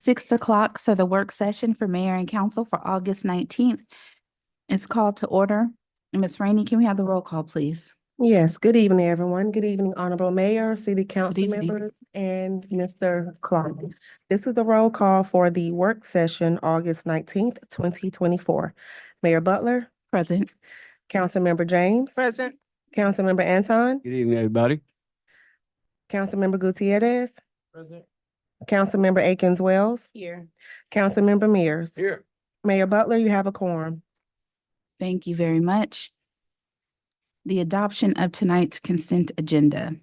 6 o'clock, so the work session for mayor and council for August 19th is called to order. Ms. Rainey, can we have the roll call, please? Yes, good evening, everyone. Good evening, Honorable Mayor, City Council evening. members, and Mr. Clark. This is the roll call for the work session, August 19th, 2024. Mayor Butler, Present. Councilmember James, Present. Councilmember Anton, Good evening, everybody. Councilmember Gutierrez, Present. Councilmember Akins Wells, Here. Councilmember Mears. Here. Mayor Butler, you have a quorum. Thank you very much. The adoption of tonight's consent agenda.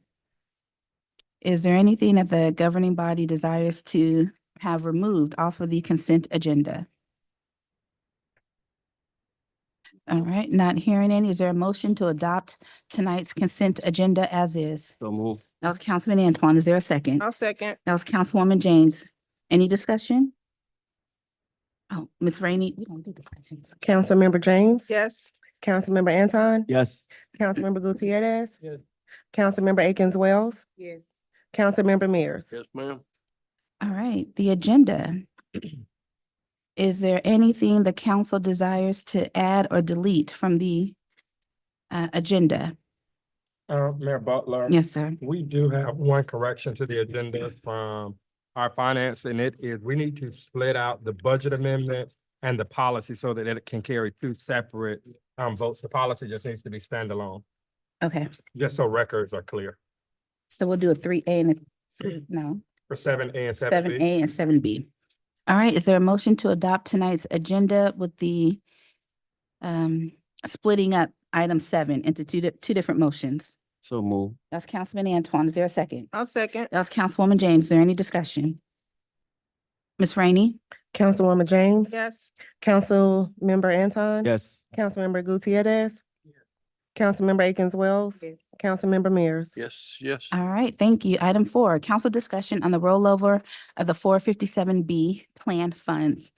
Is there anything that the governing body desires to have removed off of the consent agenda? All right, not hearing any. Is there a motion to adopt tonight's consent agenda as is? So move. That was Councilman Antoine. Is there a second? I'll second. That was Councilwoman James. Any discussion? Oh, Ms. Rainey, we don't do discussions. Councilmember James, Yes. Councilmember Anton, Yes. Councilmember Gutierrez, Yes. Councilmember Akins Wells, Yes. Councilmember Mears. Yes, ma'am. All right, the agenda. Is there anything the council desires to add or delete from the agenda? Mayor Butler. Yes, sir. We do have one correction to the agenda from our finance, and it is we need to split out the budget amendment and the policy so that it can carry two separate votes. The policy just needs to be standalone, Okay, just so records are clear so we'll do a 3A and no, for 7A and 7A 7B. and 7B. All right, is there a motion to adopt tonight's agenda with the splitting up item 7 into two different motions? So move. That's Councilman Antoine. Is there a second? I'll second. That was Councilwoman James. Is there any discussion? Ms. Rainey? Councilwoman James, Yes. Councilmember Anton. Yes. Councilmember Gutierrez, Councilmember Akins Wells, Yes. Councilmember Mears. Yes, yes. All right, thank you. Item 4, council discussion on the rollover of the 457B plan funds.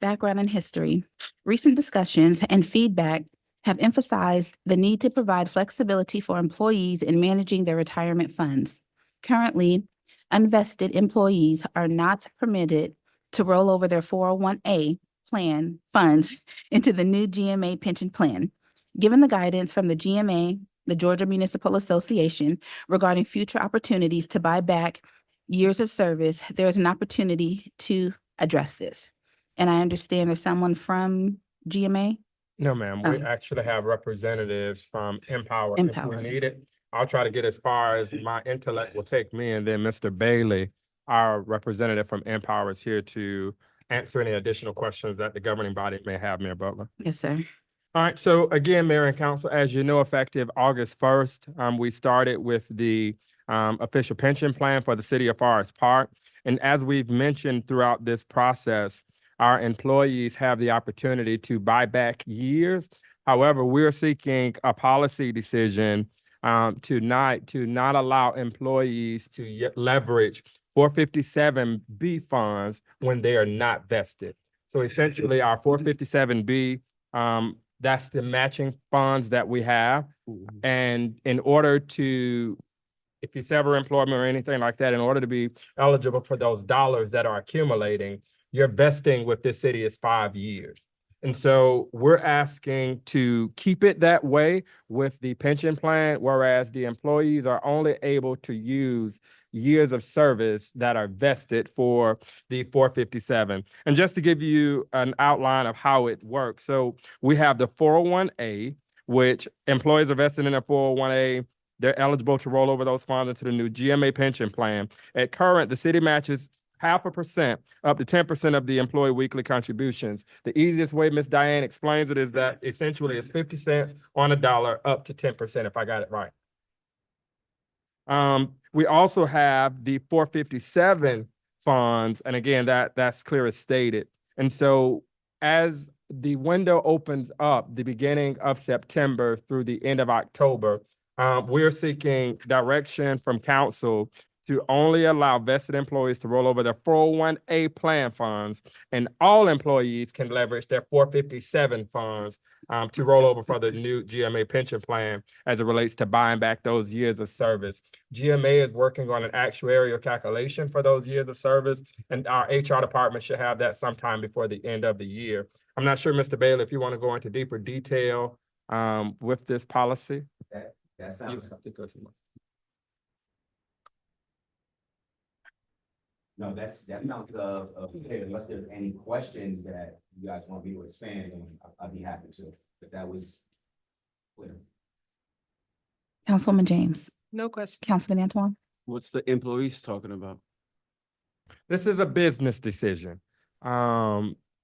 Background and history. Recent discussions and feedback have emphasized the need to provide flexibility for employees in managing their retirement funds. Currently, unvested employees are not permitted to roll over their 401A plan funds into the new GMA pension plan. Given the guidance from the GMA, the Georgia Municipal Association, regarding future opportunities to buy back years of service, there is an opportunity to address this. And I understand there's someone from GMA? No, ma'am, we Oh. actually have representatives from Empower. If Empower. we need it, I'll try to get as far as my intellect will take me, and then Mr. Bailey, our representative from Empower, is here to answer any additional questions that the governing body may have, Mayor Butler. Yes, sir. All right, so again, Mayor and Council, as you know, effective August 1st, we started with the official pension plan for the city of Forest Park. And as we've mentioned throughout this process, our employees have the opportunity to buy back years. However, we're seeking a policy decision to not allow employees to leverage 457B funds when they are not vested. So essentially, our 457B, that's the matching funds that we have. And in order to, if you sever employment or anything like that, in order to be eligible for those dollars that are accumulating, your vesting with this city is 5 years. And so we're asking to keep it that way with the pension plan, whereas the employees are only able to use years of service that are vested for the 457. And just to give you an outline of how it works. So we have the 401A, which employees are vested in their 401A. They're eligible to roll over those funds into the new GMA pension plan. At current, the city matches 0.5% up to 10% of the employee weekly contributions. The easiest way Ms. Diane explains it is that essentially it's 50 cents on a dollar up to 10%, if I got it right. We also have the 457 funds, and again, that's clear as stated. And so as the window opens up the beginning of September through the end of October, we're seeking direction from council to only allow vested employees to roll over their 401A plan funds, and all employees can leverage their 457 funds to roll over for the new GMA pension plan as it relates to buying back those years of service. GMA is working on an actuarial calculation for those years of service, and our HR department should have that sometime before the end of the year. I'm not sure, Mr. Bailey, if you want to go into deeper detail with this policy. That sounds, no, that sounds, okay, unless there's any questions that you guys want me to expand on, I'd be happy to, but that was clear. Councilwoman James, No question. Councilman Antoine. What's the employees talking about? This is a business decision.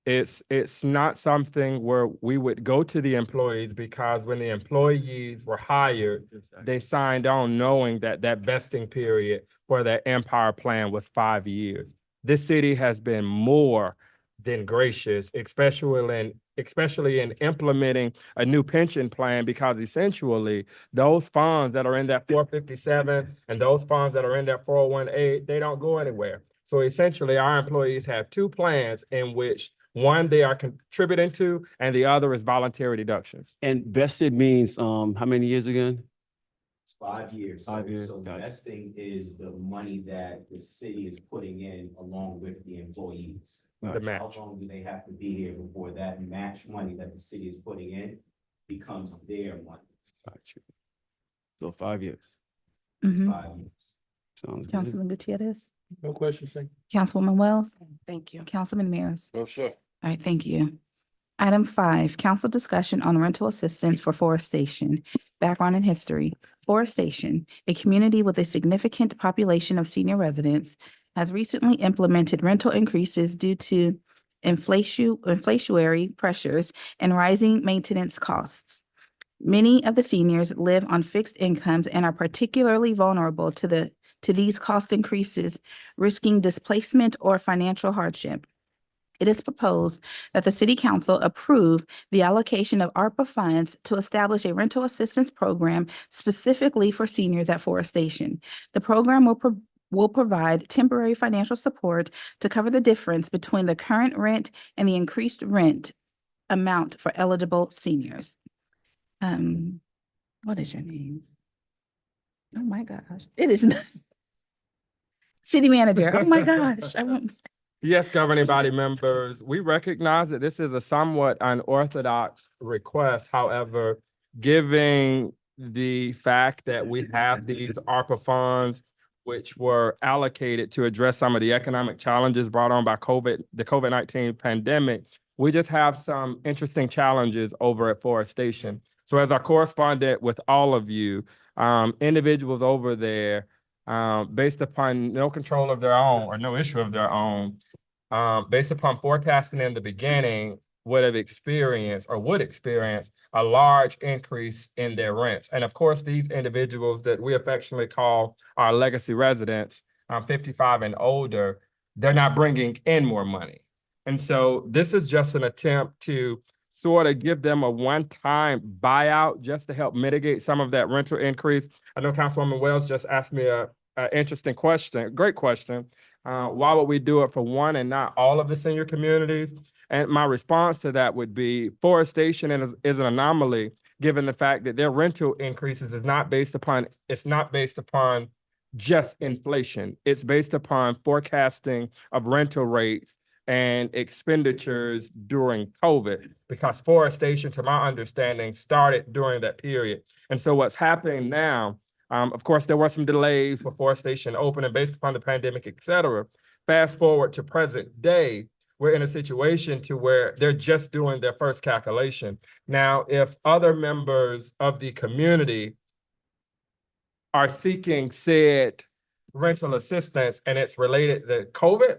It's not something where we would go to the employees, because when the employees were hired, they signed on knowing that that vesting period for that Empire plan was 5 years. This city has been more than gracious, especially in implementing a new pension plan, because essentially those funds that are in that 457 and those funds that are in that 401A, they don't go anywhere. So essentially our employees have two plans in which one they are contributing to and the other is voluntary deductions. And vested means, how many years again? It's 5 years. 5 years, So got it. vesting is the money that the city is putting in along with the employees. The Right. match. How long do they have to be here before that match money that the city is putting in becomes their money? Got you. So 5 years. Mhm. 5 years. Sounds good. Councilman Gutierrez, No question, sir. Councilwoman Wells, Thank you. Councilman Mears. Oh, sure. All right, thank you. Item 5, council discussion on rental assistance for Forest Station. Background and history. Forest Station, a community with a significant population of senior residents, has recently implemented rental increases due to inflationary pressures and rising maintenance costs. Many of the seniors live on fixed incomes and are particularly vulnerable to these cost increases, risking displacement or financial hardship. It is proposed that the city council approve the allocation of ARPA funds to establish a rental assistance program specifically for seniors at Forest Station. The program will provide temporary financial support to cover the difference between the current rent and the increased rent amount for eligible seniors. What is your name? Oh my gosh, it is not. City manager, oh my gosh, I won't. Yes, governing body members, we recognize that this is a somewhat unorthodox request. However, given the fact that we have these ARPA funds, which were allocated to address some of the economic challenges brought on by the COVID-19 pandemic, we just have some interesting challenges over at Forest Station. So as I corresponded with all of you, individuals over there, based upon no control of their own or no issue of their own, based upon forecasting in the beginning, would experience a large increase in their rents. And of course, these individuals that we affectionately call our legacy residents, 55 and older, they're not bringing in more money. And so this is just an attempt to sort of give them a one-time buyout just to help mitigate some of that rental increase. I know Councilwoman Wells just asked me an interesting question, great question. Why would we do it for one and not all of the senior communities? And my response to that would be Forest Station is an anomaly, given the fact that their rental increases it's not based upon just inflation. It's based upon forecasting of rental rates and expenditures during COVID, because Forest Station, to my understanding, started during that period. And so what's happening now, of course, there were some delays for Forest Station opening based upon the pandemic, et cetera. Fast forward to present day, we're in a situation to where they're just doing their first calculation. Now, if other members of the community are seeking said rental assistance and it's related to COVID,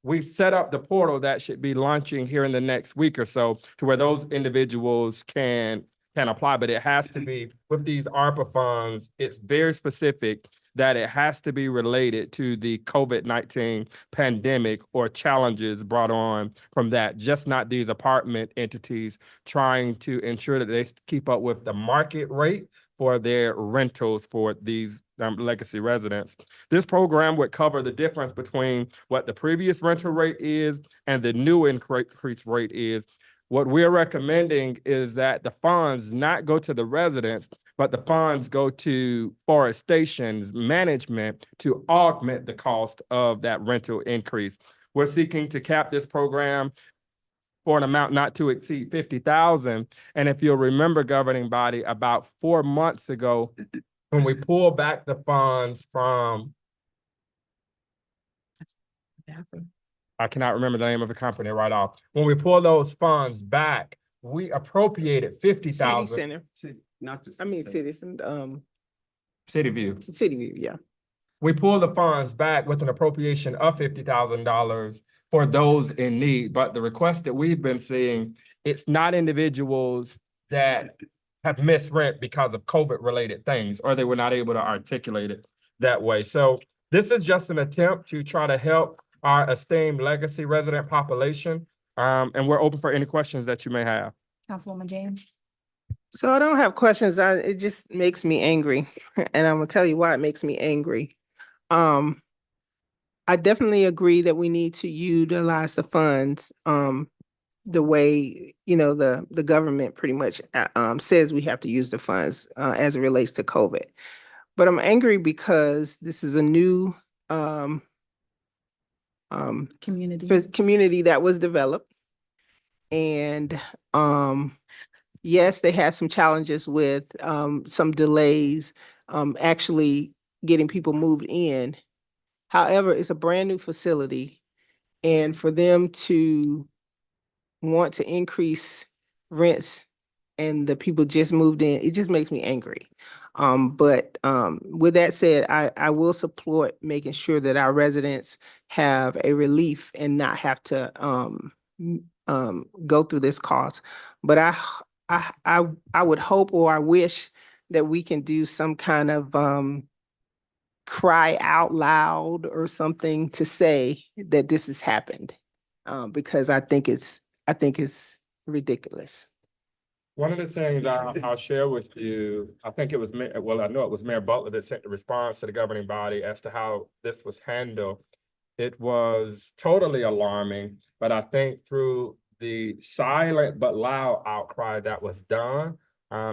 we've set up the portal that should be launching here in the next week or so to where those individuals can apply, but it has to be with these ARPA funds. It's very specific that it has to be related to the COVID-19 pandemic or challenges brought on from that, just not these apartment entities trying to ensure that they keep up with the market rate for their rentals for these legacy residents. This program would cover the difference between what the previous rental rate is and the new increase rate is. What we're recommending is that the funds not go to the residents, but the funds go to forestation's management to augment the cost of that rental increase. We're seeking to cap this program for an amount not to exceed 50,000. And if you'll remember, governing body, about 4 months ago, when we pulled back the funds from, I cannot remember the name of the company right off. When we pull those funds back, we appropriated City 50,000. Center, Not to. I mean, Citizen, City View. City View, yeah. We pulled the funds back with an appropriation of $50,000 for those in need. But the request that we've been seeing, it's not individuals that have missed rent because of COVID-related things, or they were not able to articulate it that way. So this is just an attempt to try to help our esteemed legacy resident population. And we're open for any questions that you may have. Councilwoman James? So I don't have questions. It just makes me angry. And I'm gonna tell you why it makes me angry. I definitely agree that we need to utilize the funds, the way, the government pretty much, says we have to use the funds, as it relates to COVID. But I'm angry because this is a new, Community. community that was developed. And, yes, they had some challenges with, some delays, actually getting people moved in. However, it's a brand new facility, and for them to want to increase rents and the people just moved in, it just makes me angry. But with that said, I will support making sure that our residents have a relief and not have to go through this cost. But I would hope, or I wish, that we can do some kind of cry out loud or something to say that this has happened, because I think it's ridiculous. One of the things I'll share with you, I think it was, I know it was Mayor Butler that sent the response to the governing body as to how this was handled. It was totally alarming, but I think through the silent but loud outcry that was done,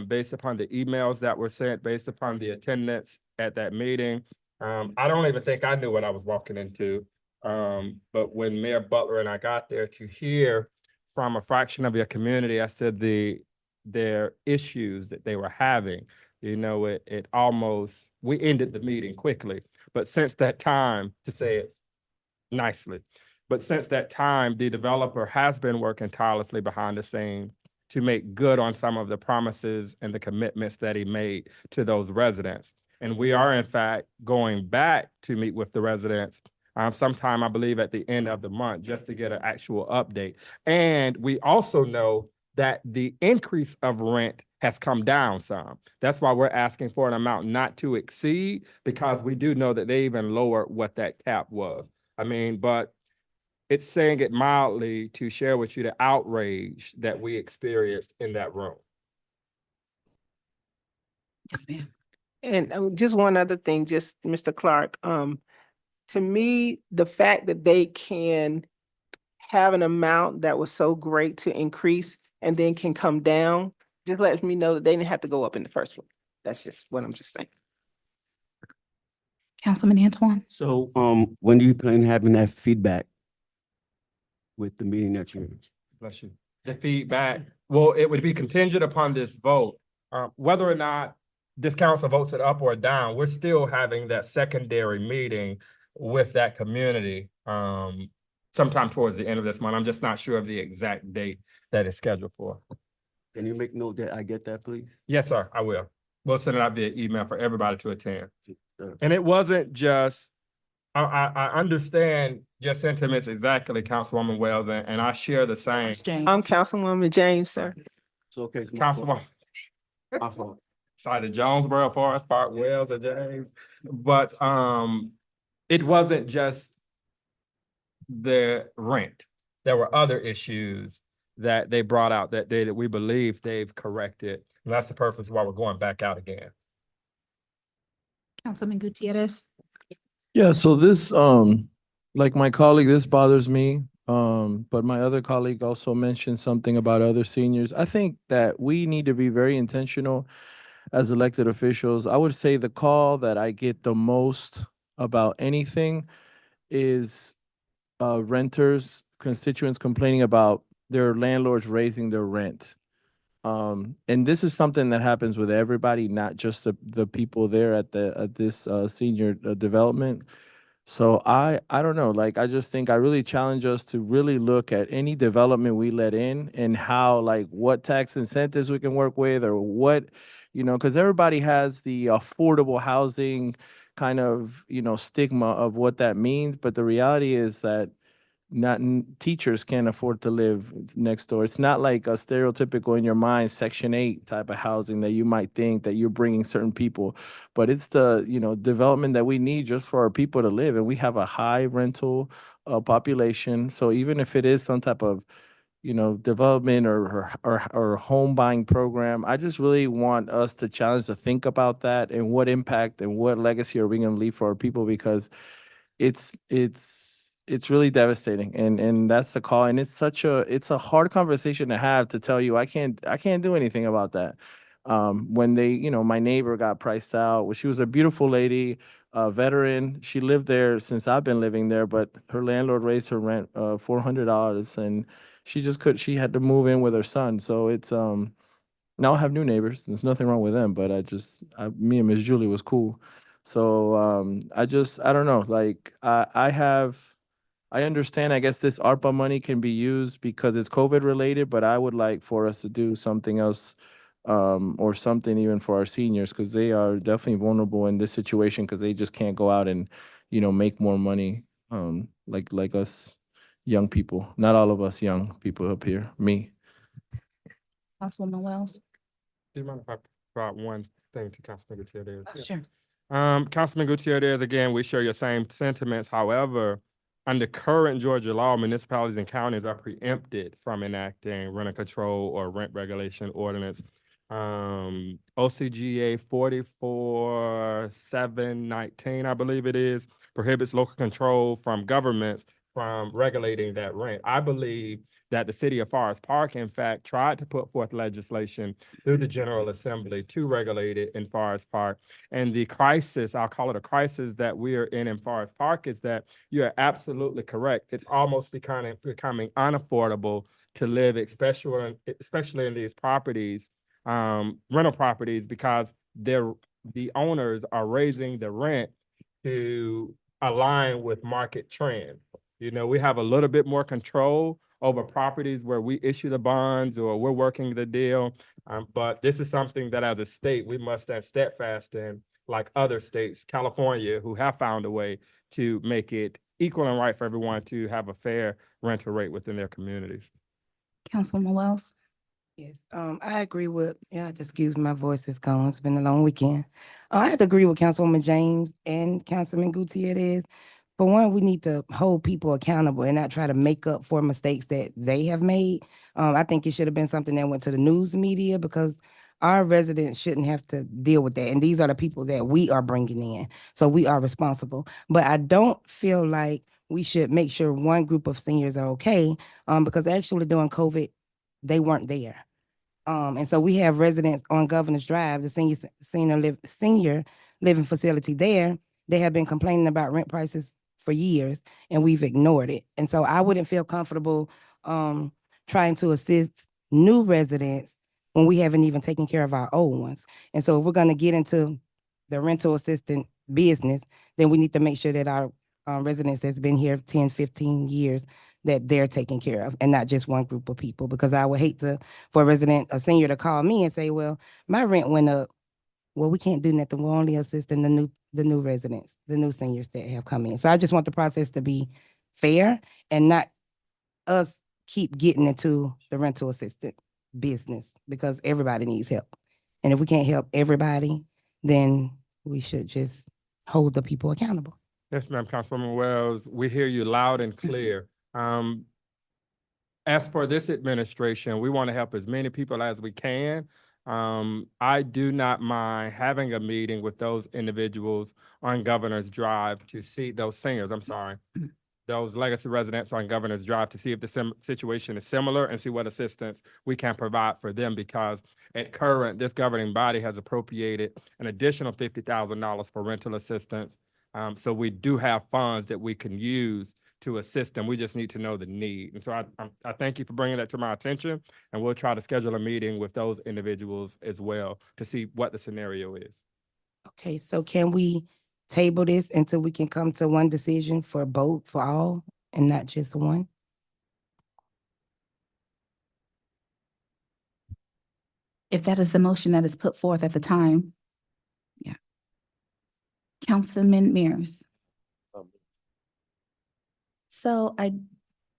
based upon the emails that were sent, based upon the attendance at that meeting, I don't even think I knew what I was walking into. But when Mayor Butler and I got there to hear from a fraction of your community, I said their issues that they were having, it almost, we ended the meeting quickly. But since that time, to say it nicely, but since that time, the developer has been working tirelessly behind the scenes to make good on some of the promises and the commitments that he made to those residents. And we are, in fact, going back to meet with the residents sometime, I believe, at the end of the month, just to get an actual update. And we also know that the increase of rent has come down some. That's why we're asking for an amount not to exceed, because we do know that they even lowered what that cap was. But it's saying it mildly to share with you the outrage that we experienced in that room. Yes, ma'am. And just one other thing, just Mr. Clark, to me, the fact that they can have an amount that was so great to increase and then can come down, just lets me know that they didn't have to go up in the first place. That's just what I'm just saying. Councilman Antoine? So, when do you plan having that feedback with the meeting that you're in? Bless you. The feedback, well, it would be contingent upon this vote. Whether or not this council votes it up or down, we're still having that secondary meeting with that community sometime towards the end of this month. I'm just not sure of the exact date that it's scheduled for. Can you make note that I get that, please? Yes, sir, I will. We'll send it out via email for everybody to attend. Sure. And it wasn't just, I understand your sentiments exactly, Councilwoman Wells, and I share the same. James? I'm Councilwoman James, sir. It's okay. It's my fault. Councilwoman, My fault. cited Jonesboro, Forest Park, Wells, and James. But it wasn't just the rent. There were other issues that they brought out that day that we believe they've corrected. And that's the purpose why we're going back out again. Councilman Gutierrez? Yeah, so this, like my colleague, this bothers me. But my other colleague also mentioned something about other seniors. I think that we need to be very intentional as elected officials. I would say the call that I get the most about anything is renters, constituents complaining about their landlords raising their rent. And this is something that happens with everybody, not just the people there at this senior development. So I don't know, like I just think I really challenge us to really look at any development we let in and how like what tax incentives we can work with or what, because everybody has the affordable housing kind of, stigma of what that means, but the reality is that not teachers can't afford to live next door. It's not like a stereotypical in your mind Section 8 type of housing that you might think that you're bringing certain people, but it's the development that we need just for our people to live, and we have a high rental population. So even if it is some type of development or home buying program, I just really want us to challenge to think about that and what impact and what legacy are we going to leave for our people, because it's really devastating, and that's the call, and it's a hard conversation to have, to tell you I can't do anything about that. When they, my neighbor got priced out. Well, she was a beautiful lady, a veteran. She lived there since I've been living there, but her landlord raised her rent $400, and she had to move in with her son. So it's now I have new neighbors. There's nothing wrong with them, but me and Miss Julie was cool. So I don't know. Like I understand. I guess this ARPA money can be used because it's COVID related, but I would like for us to do something else, or something even for our seniors, because they are definitely vulnerable in this situation because they just can't go out and make more money, like us young people. Not all of us young people up here. Me. Councilwoman Wells? Do you mind if I brought one thing to Councilman Gutierrez? Sure. Councilman Gutierrez, again, we share your same sentiments. However, under current Georgia law, municipalities and counties are preempted from enacting rent control or rent regulation ordinance. OCGA 44-719, I believe it is, prohibits local control from governments from regulating that rent. I believe that the city of Forest Park, in fact, tried to put forth legislation through the General Assembly to regulate it in Forest Park. And the crisis, I'll call it a crisis, that we are in Forest Park is that you're absolutely correct. It's almost becoming unaffordable to live, especially in these properties, rental properties, because the owners are raising the rent to align with market trend. We have a little bit more control over properties where we issue the bonds or we're working the deal. But this is something that as a state, we must stand steadfast in, like other states, California, who have found a way to make it equal and right for everyone to have a fair rental rate within their communities. Councilwoman Wells? Yes, I agree with, excuse me, my voice is gone. It's been a long weekend. I have to agree with Councilwoman James and Councilman Gutierrez. For one, we need to hold people accountable and not try to make up for mistakes that they have made. I think it should have been something that went to the news media, because our residents shouldn't have to deal with that. And these are the people that we are bringing in. So we are responsible. But I don't feel like we should make sure one group of seniors are okay, because actually during COVID, they weren't there. And so we have residents on Governor's Drive, the senior living facility there. They have been complaining about rent prices for years, and we've ignored it. And so I wouldn't feel comfortable trying to assist new residents when we haven't even taken care of our old ones. And so if we're going to get into the rental assistant business, then we need to make sure that our residents that's been here 10, 15 years, that they're taken care of, and not just one group of people. Because I would hate for a senior to call me and say, well, my rent went up. Well, we can't do nothing. We're only assisting the new residents, the new seniors that have come in. So I just want the process to be fair and not us keep getting into the rental assistant business, because everybody needs help. And if we can't help everybody, then we should just hold the people accountable. Yes, ma'am, Councilwoman Wells, we hear you loud and clear. As for this administration, we want to help as many people as we can. I do not mind having a meeting with those individuals on Governor's Drive to see those seniors, those legacy residents on Governor's Drive to see if the situation is similar and see what assistance we can provide for them, because at current, this governing body has appropriated an additional $50,000 for rental assistance. So we do have funds that we can use to assist them. We just need to know the need. And so I thank you for bringing that to my attention, and we'll try to schedule a meeting with those individuals as well to see what the scenario is. Okay, so can we table this until we can come to one decision for both, for all, and not just one? If that is the motion that is put forth at the time. Yeah. Councilman Mears. So I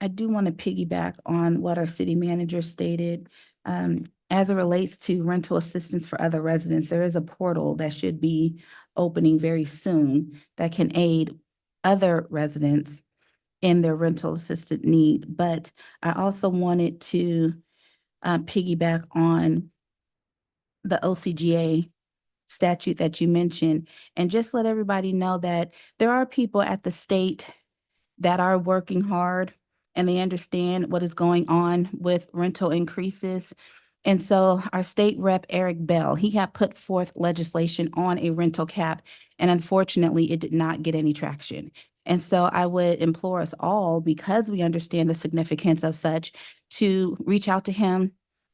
do want to piggyback on what our city manager stated. As it relates to rental assistance for other residents, there is a portal that should be opening very soon that can aid other residents in their rental assistant need. But I also wanted to piggyback on the OCGA statute that you mentioned, and just let everybody know that there are people at the state that are working hard and they understand what is going on with rental increases. And so our state rep, Eric Bell, he had put forth legislation on a rental cap, and unfortunately, it did not get any traction. And so I would implore us all, because we understand the significance of such, to reach out to him,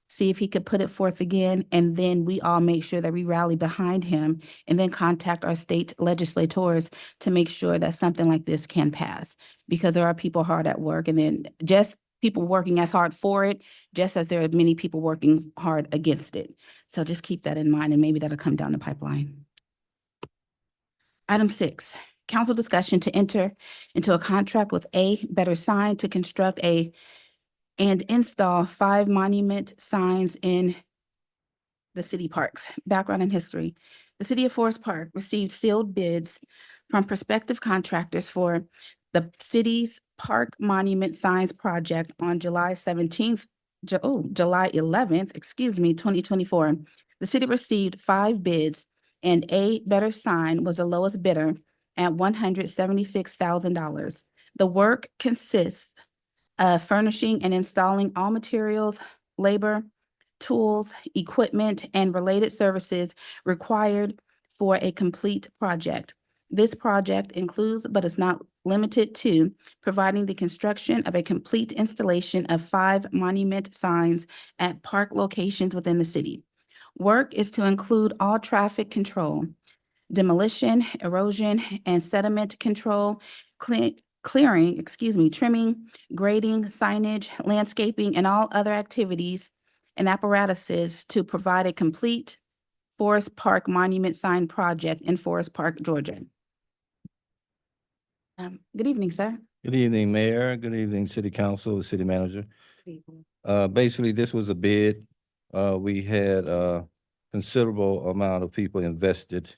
see if he could put it forth again, and then we all make sure that we rally behind him, and then contact our state legislators to make sure that something like this can pass. Because there are people hard at work, and then just people working as hard for it, just as there are many people working hard against it. So just keep that in mind, and maybe that'll come down the pipeline. Item 6, council discussion to enter into a contract with A Better Sign to construct and install 5 monument signs in the city parks. Background and history. The city of Forest Park received sealed bids from prospective contractors for the city's park monument signs project on July 11th, 2024. The city received 5 bids, and A Better Sign was the lowest bidder at $176,000. The work consists of furnishing and installing all materials, labor, tools, equipment, and related services required for a complete project. This project includes, but is not limited to, providing the construction of a complete installation of 5 monument signs at park locations within the city. Work is to include all traffic control, demolition, erosion, and sediment control, trimming, grading, signage, landscaping, and all other activities and apparatuses to provide a complete Forest Park monument sign project in Forest Park, Georgia. Good evening, sir. Good evening, Mayor. Good evening, City Council, the City Manager. Basically, this was a bid. We had a considerable amount of people invested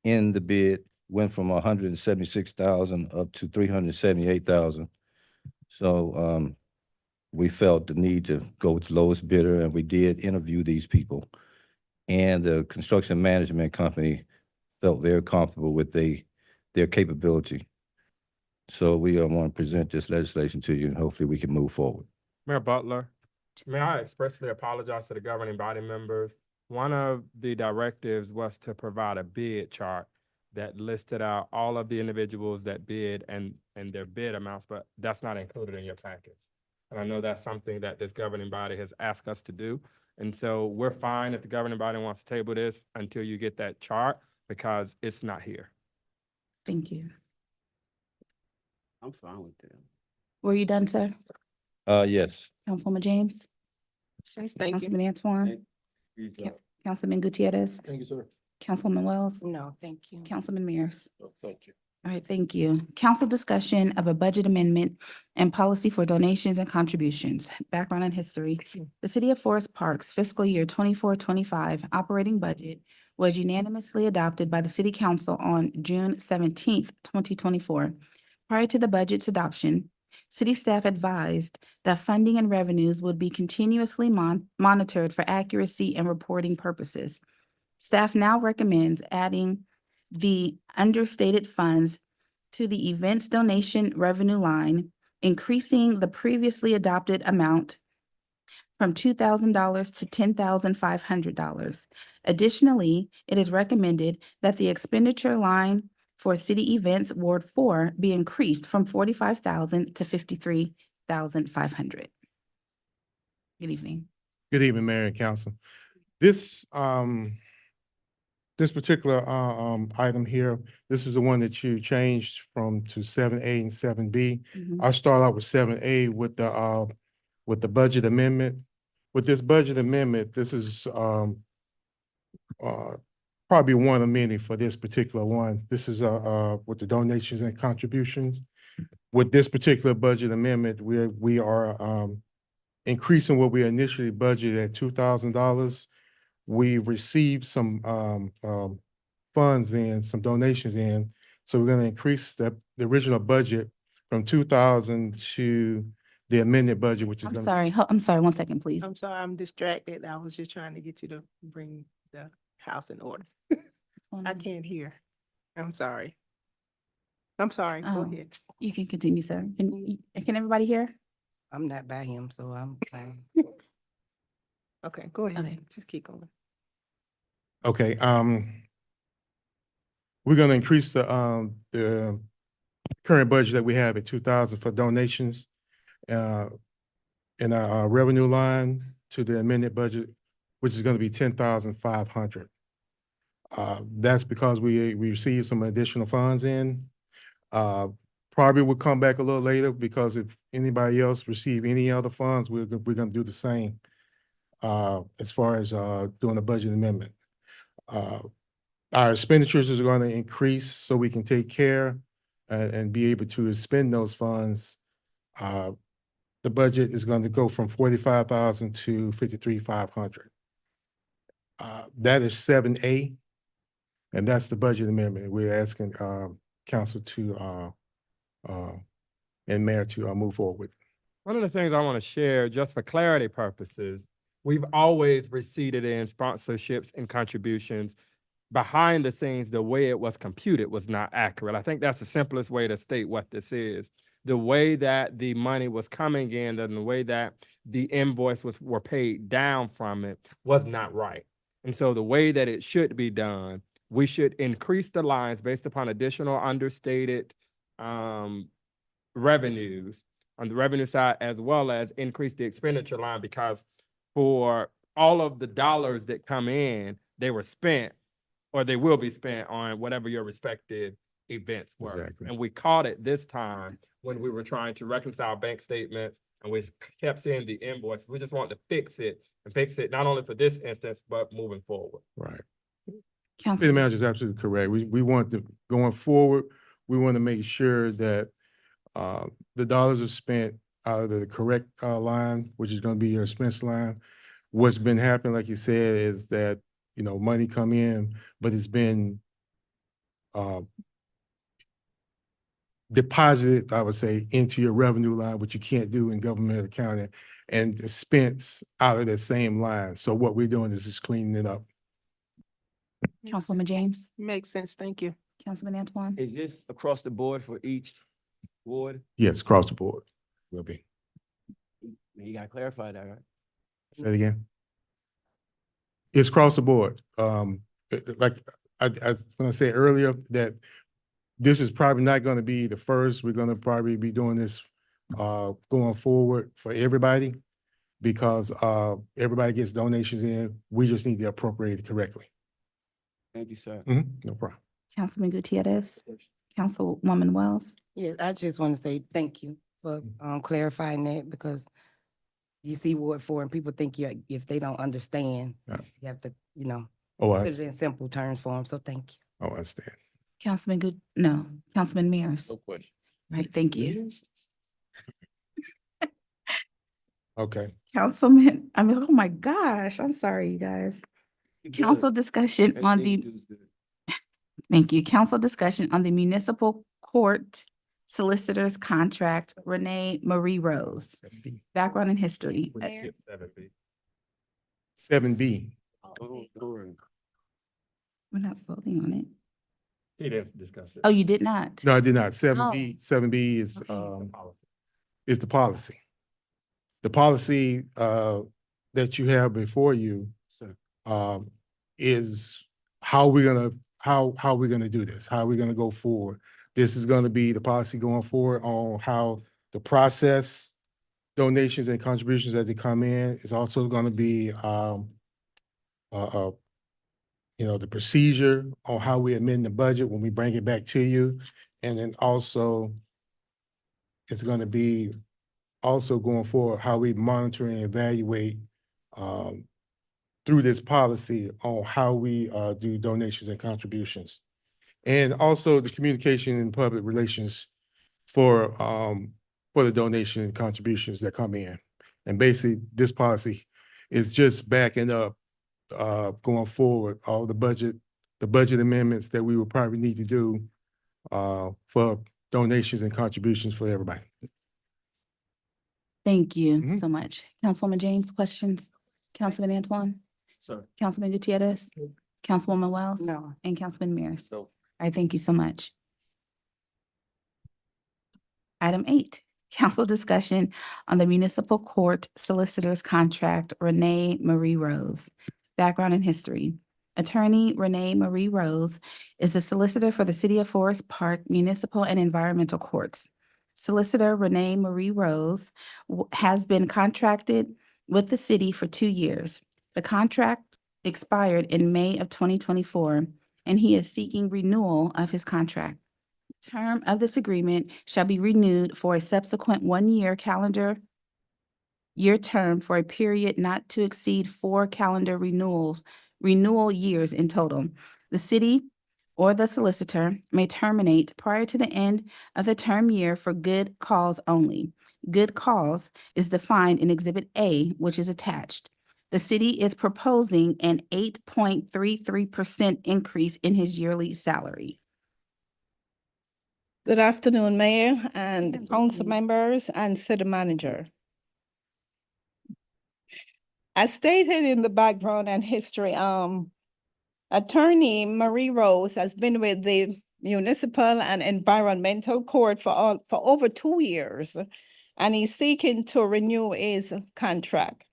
in the bid, went from 176,000 up to 378,000. So we felt the need to go with the lowest bidder, and we did interview these people. And the construction management company felt very comfortable with their capability. So we want to present this legislation to you, and hopefully we can move forward. Mayor Butler, may I expressly apologize to the governing body members? One of the directives was to provide a bid chart that listed out all of the individuals that bid and their bid amounts, but that's not included in your packets. And I know that's something that this governing body has asked us to do. And so we're fine if the governing body wants to table this until you get that chart, because it's not here. Thank you. I'm fine with that. Were you done, sir? Yes. Councilwoman James? Thank you. Councilman Antoine? Councilman Gutierrez? Thank you, sir. Councilwoman Wells? No, thank you. Councilman Mears? Thank you. All right, thank you. Council discussion of a budget amendment and policy for donations and contributions. Background and history. The City of Forest Park's fiscal year 24-25 operating budget was unanimously adopted by the City Council on June 17th, 2024. Prior to the budget's adoption, city staff advised that funding and revenues would be continuously monitored for accuracy and reporting purposes. Staff now recommends adding the understated funds to the events donation revenue line, increasing the previously adopted amount from $2,000 to $10,500. Additionally, it is recommended that the expenditure line for city events Ward 4 be increased from $45,000 to $53,500. Good evening. Good evening, Mayor and Council. This, this particular, item here, this is the one that you changed from to 7A and 7B. I'll start out with 7A with the budget amendment. With this budget amendment, this is, probably one of many for this particular one. This is, with the donations and contributions. With this particular budget amendment, we are increasing what we initially budgeted at $2,000. We received some funds in, some donations in, so we're gonna increase the original budget from 2,000 to the amended budget, which is I'm gonna. sorry, I'm sorry, 1 second, please. I'm sorry, I'm distracted. I was just trying to get you to bring the house in order. I can't hear. I'm sorry. I'm sorry, go Oh. ahead. You can continue, sir. Can everybody hear? I'm not by him, so I'm fine. Okay, go Okay. ahead. Just keep going. Okay, we're gonna increase the current budget that we have at 2,000 for donations, in our revenue line to the amended budget, which is gonna be 10,500. That's because we received some additional funds in. Probably will come back a little later because if anybody else receive any other funds, we're gonna do the same, as far as, doing a budget amendment. Our expenditures is going to increase so we can take care and be able to spend those funds. The budget is going to go from 45,000 to 53,500. That is 7A, and that's the budget amendment. We're asking council to and mayor to move forward. One of the things I want to share, just for clarity purposes, we've always receded in sponsorships and contributions. Behind the scenes, the way it was computed was not accurate. I think that's the simplest way to state what this is. The way that the money was coming in and the way that the invoice were paid down from it was not right. And so the way that it should be done, we should increase the lines based upon additional understated revenues on the revenue side, as well as increase the expenditure line, because for all of the dollars that come in, they were spent or they will be spent on whatever your respective events were. Exactly. And we caught it this time when we were trying to reconcile bank statements and we kept seeing the invoice. We just wanted to fix it and fix it not only for this instance, but moving forward. Right. City Councilman, manager is absolutely correct. We want to, going forward, we want to make sure that the dollars are spent out of the correct line, which is going to be your expense line. What's been happening, like you said, is that, you know, money come in, but it's been deposited, I would say, into your revenue line, which you can't do in government accounting, and spent out of that same line. So what we're doing is just cleaning it up. Councilwoman James, Makes sense, thank you. Councilman Antoine. Is this across the board for each ward? Yes, across the board will be. You gotta clarify that, right? Say it again. It's across the board. Like I was gonna say earlier, that this is probably not gonna be the first. We're gonna probably be doing this going forward for everybody, because everybody gets donations in. We just need to appropriate it correctly. Thank you, sir. No problem. Councilman Gutierrez, Councilwoman Wells. Yeah, I just want to say thank you for clarifying that, because you see Ward 4 and people think if they don't understand, Yeah. you have to, you know, Oh, put it in simple terms for them. So thank you. I understand. Councilman Mears. question. Right, thank you. Okay. Councilman, oh my gosh, I'm sorry, you guys. Council discussion on thank you. Council discussion on the municipal court solicitor's contract, Renee Marie Rose. Background and history. We skipped 7B. 7B. We're not voting on it. He didn't discuss it. Oh, you did not? No, I did not. Seven Oh. B is, Okay. is the policy. The policy, that you have before you, is how we're gonna, how we're gonna do this, how we're gonna go forward. This is gonna be the policy going forward on how the process donations and contributions as they come in. It's also gonna be, the procedure on how we amend the budget when we bring it back to you. And then also, it's gonna be also going forward, how we monitor and evaluate through this policy on how we do donations and contributions. And also the communication and public relations for the donation and contributions that come in. And basically, this policy is just backing up going forward, all the budget amendments that we would probably need to do for donations and contributions for everybody. Thank you Mhm. so much. Councilwoman James, questions? Councilman Antoine? Sir. Councilman Gutierrez? Councilwoman Wells? No. And Councilman Mears? So. All right, thank you so much. Item 8, council discussion on the municipal court solicitor's contract, Renee Marie Rose. Background and history. Attorney Renee Marie Rose is a solicitor for the City of Forest Park Municipal and Environmental Courts. Solicitor Renee Marie Rose has been contracted with the city for 2 years. The contract expired in May of 2024, and he is seeking renewal of his contract. Term of this agreement shall be renewed for a subsequent 1-year calendar year term for a period not to exceed 4 calendar renewal years in total. The city or the solicitor may terminate prior to the end of the term year for good cause only. Good cause is defined in Exhibit A, which is attached. The city is proposing an 8.33% increase in his yearly salary. Good afternoon, Mayor and council members and city manager. As stated in the background and history, Attorney Marie Rose has been with the Municipal and Environmental Court for over 2 years, and he's seeking to renew his contract.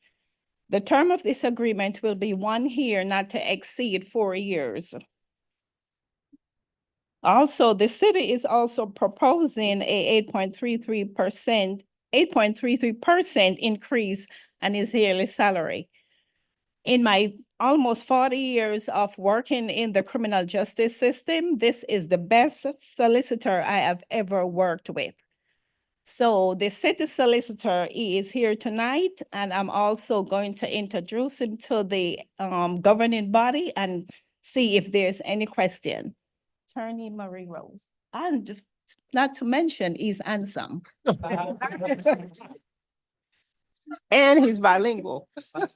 The term of this agreement will be 1 year, not to exceed 4 years. Also, the city is also proposing a 8.33% increase on his yearly salary. In my almost 40 years of working in the criminal justice system, this is the best solicitor I have ever worked with. So the city solicitor, he is here tonight, and I'm also going to introduce him to the governing body and see if there's any question. Attorney Marie Rose, and just not to mention, he's handsome. And he's bilingual. I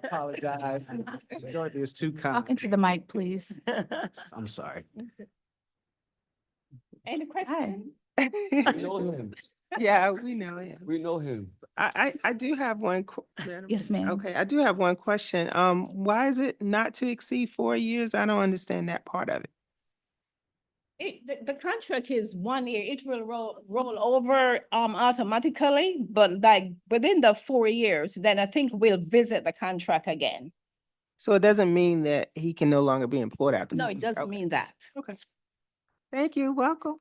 apologize. Dorothy is too Talk kind. into the mic, please. I'm sorry. Any question? We know him. Yeah, we know him. We know him. I do have one. Yes, ma'am. Okay, I do have one question. Why is it not to exceed 4 years? I don't understand that part of it. The contract is 1 year. It will roll over automatically, but like within the 4 years, then I think we'll visit the contract again. So it doesn't mean that he can no longer be employed after. No, it doesn't mean that. Okay. Thank you. Welcome.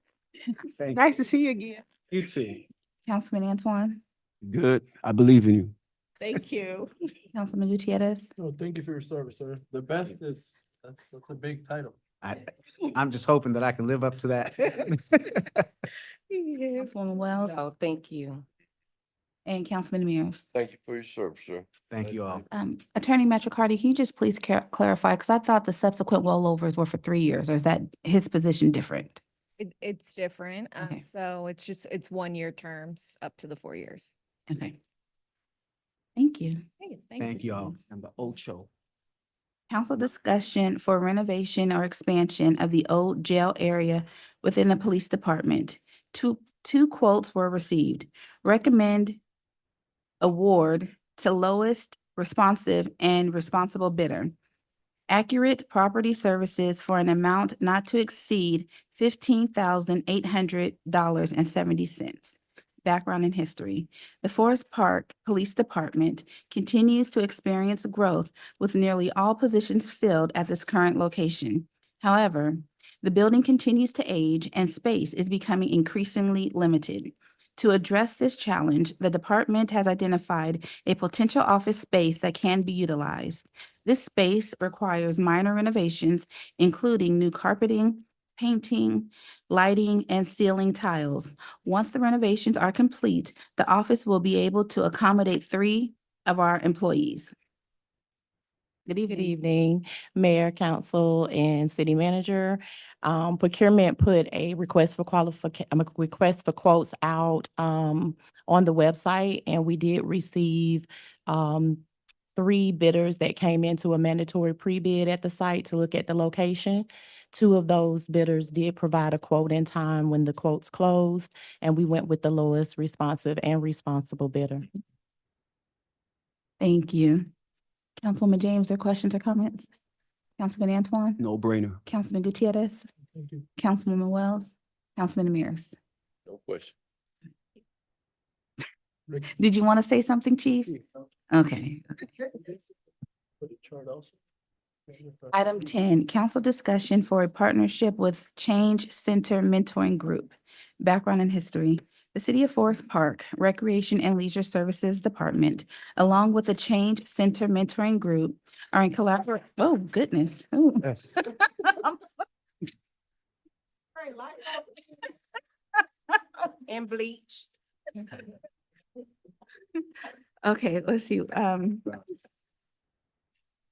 Thank Nice to see you again. you too. Councilman Antoine? Good. I believe in you. Thank you. Councilman Gutierrez? No, thank you for your service, sir. The best is, that's a big title. I'm just hoping that I can live up to that. Councilwoman Wells? No, thank you. And Councilman Mears? Thank you for your service, sir. Thank you all. Attorney McCarty, can you just please clarify, because I thought the subsequent rollovers were for 3 years, or is that his position different? It's different. Okay. So it's 1 year terms up to the 4 years. Okay. Thank you. Hey, Thank you all. And the Ocho. Council discussion for renovation or expansion of the old jail area within the police department. Two quotes were received. Recommend award to lowest responsive and responsible bidder. Accurate Property Services for an amount not to exceed $15,800.70. Background and history. The Forest Park Police Department continues to experience growth with nearly all positions filled at this current location. However, the building continues to age and space is becoming increasingly limited. To address this challenge, the department has identified a potential office space that can be utilized. This space requires minor renovations, including new carpeting, painting, lighting, and ceiling tiles. Once the renovations are complete, the office will be able to accommodate 3 of our employees. Good Good evening. evening, Mayor, Council, and City Manager. Procurement put a request for request for quotes out on the website, and we did receive 3 bidders that came into a mandatory pre-bid at the site to look at the location. 2 of those bidders did provide a quote in time when the quotes closed, and we went with the lowest responsive and responsible bidder. Thank you. Councilwoman James, there questions or comments? Councilman Antoine? No brainer. Councilman Gutierrez? Councilwoman Wells? Councilman Ramirez? No question. Did you want to say something, Chief? Okay. Item 10, council discussion for a partnership with Change Center Mentoring Group. Background and history. The City of Forest Park Recreation and Leisure Services Department, along with the Change Center Mentoring Group, are in collaboration. Oh, goodness. Ooh. And bleach. Okay, let's see.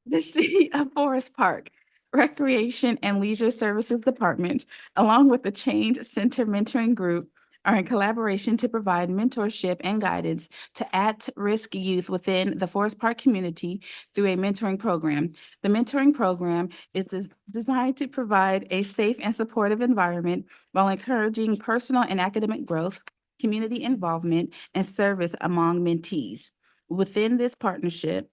The City of Forest Park Recreation and Leisure Services Department, along with the Change Center Mentoring Group, are in collaboration to provide mentorship and guidance to at-risk youth within the Forest Park community through a mentoring program. The mentoring program is designed to provide a safe and supportive environment while encouraging personal and academic growth, community involvement, and service among mentees. Within this partnership,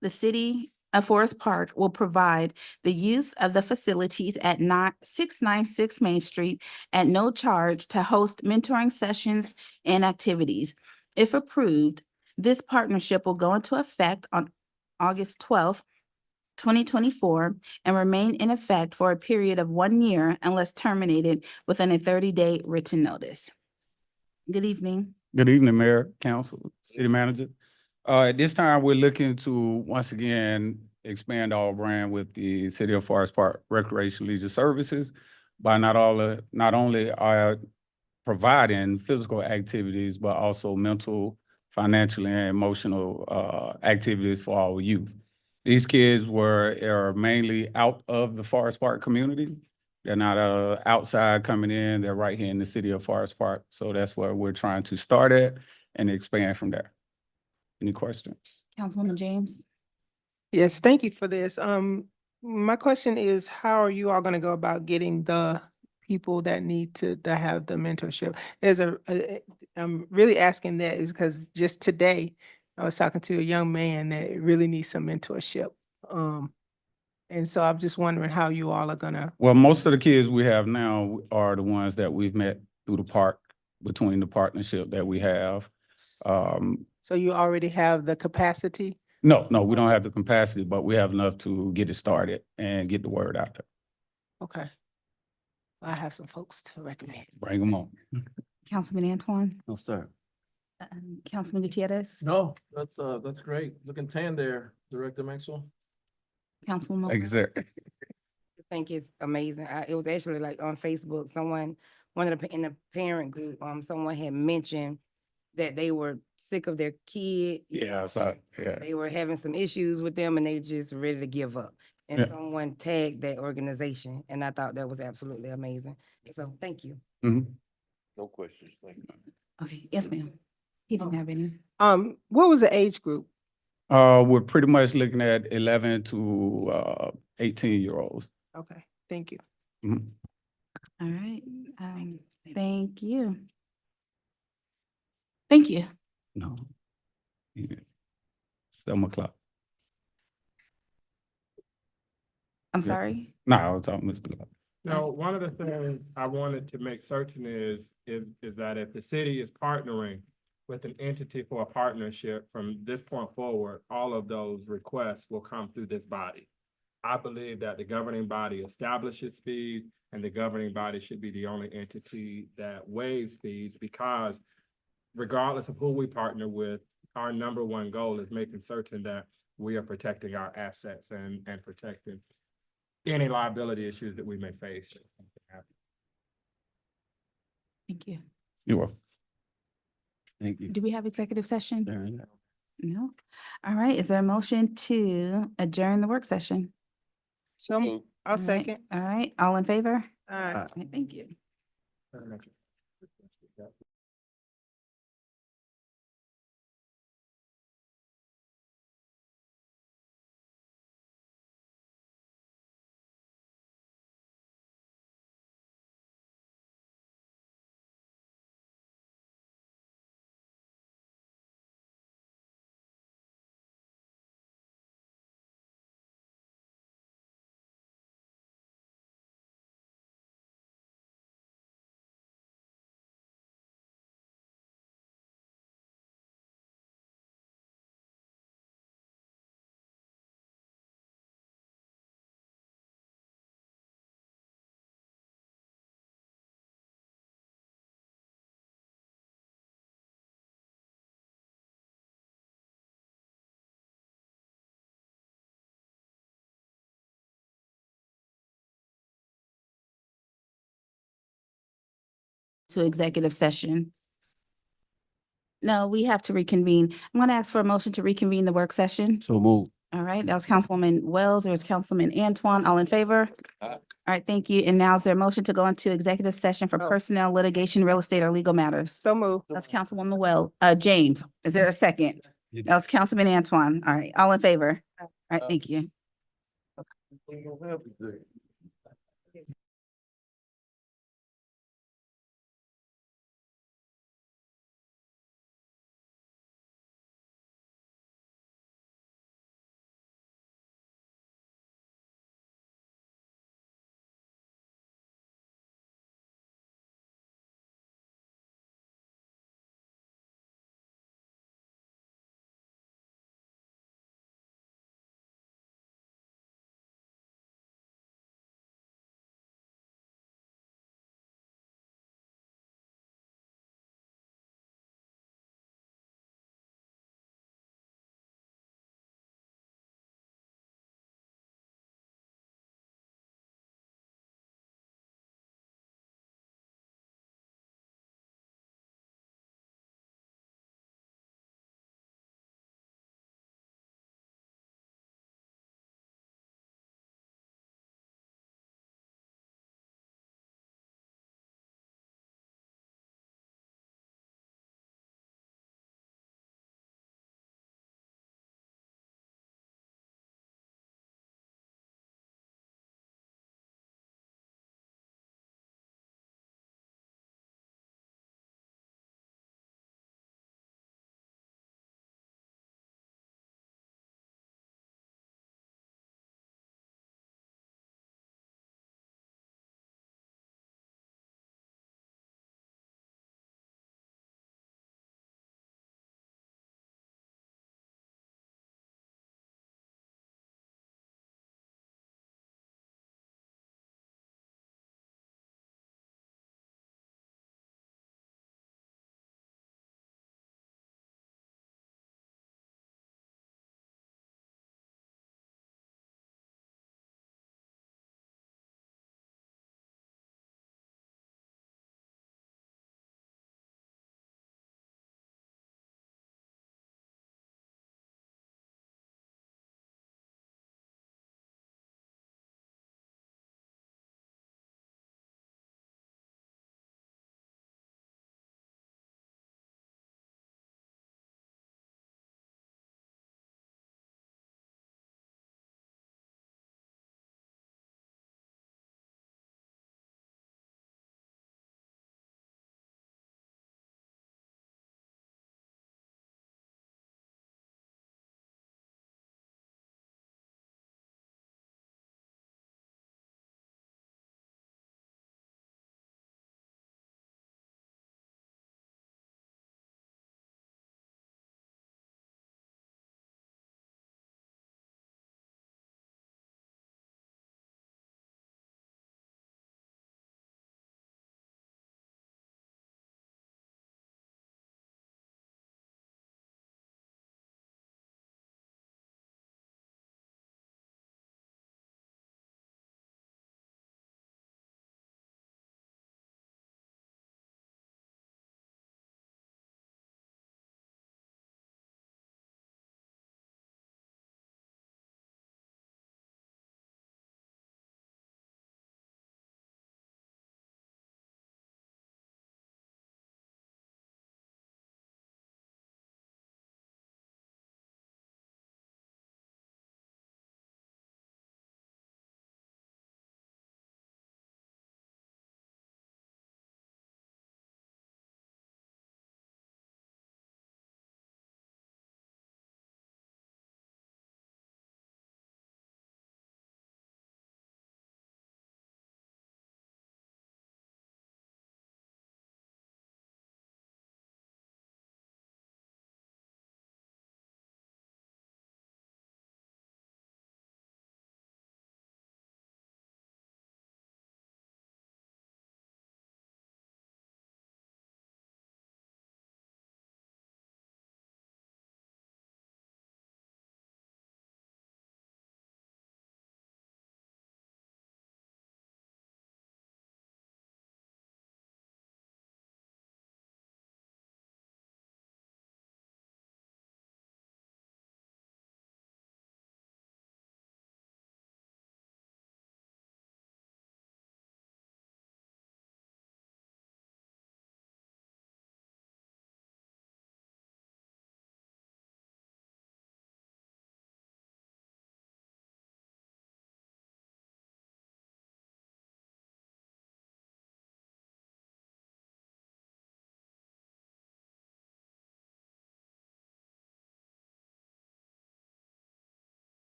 the City of Forest Park will provide the use of the facilities at 696 Main Street at no charge to host mentoring sessions and activities. If approved, this partnership will go into effect on August 12th, 2024, and remain in effect for a period of 1 year unless terminated within a 30-day written notice. Good evening. Good evening, Mayor, Council, City Manager. At this time, we're looking to once again expand our brand with the City of Forest Park Recreation Leisure Services by not only providing physical activities, but also mental, financial, and emotional activities for our youth. These kids are mainly out of the Forest Park community. They're not outside coming in. They're right here in the City of Forest Park. So that's where we're trying to start at and expand from there. Any questions? Councilwoman James? Yes, thank you for this. My question is, how are you all gonna go about getting the people that need to have the mentorship? I'm really asking that is because just today, I was talking to a young man that really needs some mentorship. And so I'm just wondering how you all are gonna. Well, most of the kids we have now are the ones that we've met through the park, between the partnership that we have. So you already have the capacity? No, we don't have the capacity, but we have enough to get it started and get the word out there. Okay. I have some folks to recommend. Bring them on. Councilman Antoine? No, sir. Councilman Gutierrez? No, that's great. Looking tan there, Director Maxwell. Councilwoman? Exactly. I think it's amazing. It was actually like on Facebook, in the parent group, someone had mentioned that they were sick of their kid. Yeah, so, yeah. They were having some issues with them and they just ready to give up. And Yeah. someone tagged that organization and I thought that was absolutely amazing. So thank you. Mhm. No questions. Thank you. Okay, yes, ma'am. He didn't have any. What was the age group? We're pretty much looking at 11 to 18-year-olds. Okay, thank you. Mhm. All right, thank you. Thank you. No. Yeah. 7 o'clock. I'm Yeah. sorry. No, I was talking Mr. Love. No, one of the things I wanted to make certain is that if the city is partnering with an entity for a partnership from this point forward, all of those requests will come through this body. I believe that the governing body establishes fees and the governing body should be the only entity that waives fees because regardless of who we partner with, our number one goal is making certain that we are protecting our assets and protecting any liability issues that we may face. Thank you. You're welcome. Thank you. Do we have executive session? Fair enough. No. All right, is there a motion to adjourn the work session? So, I'll All right, second. All right, all in favor? Aye. All right, thank you. To executive session. No, we have to reconvene. I'm going to ask for a motion to reconvene the work session. So move. All right, that was Councilwoman Wells, there was Councilman Antoine, all in favor? All right, thank you. And now is there a motion to go into executive session for Oh. personnel, litigation, real estate, or legal matters? So move. That's Councilwoman James. Is there a second? That was Councilman Antoine. All right, all in favor? All right, thank you.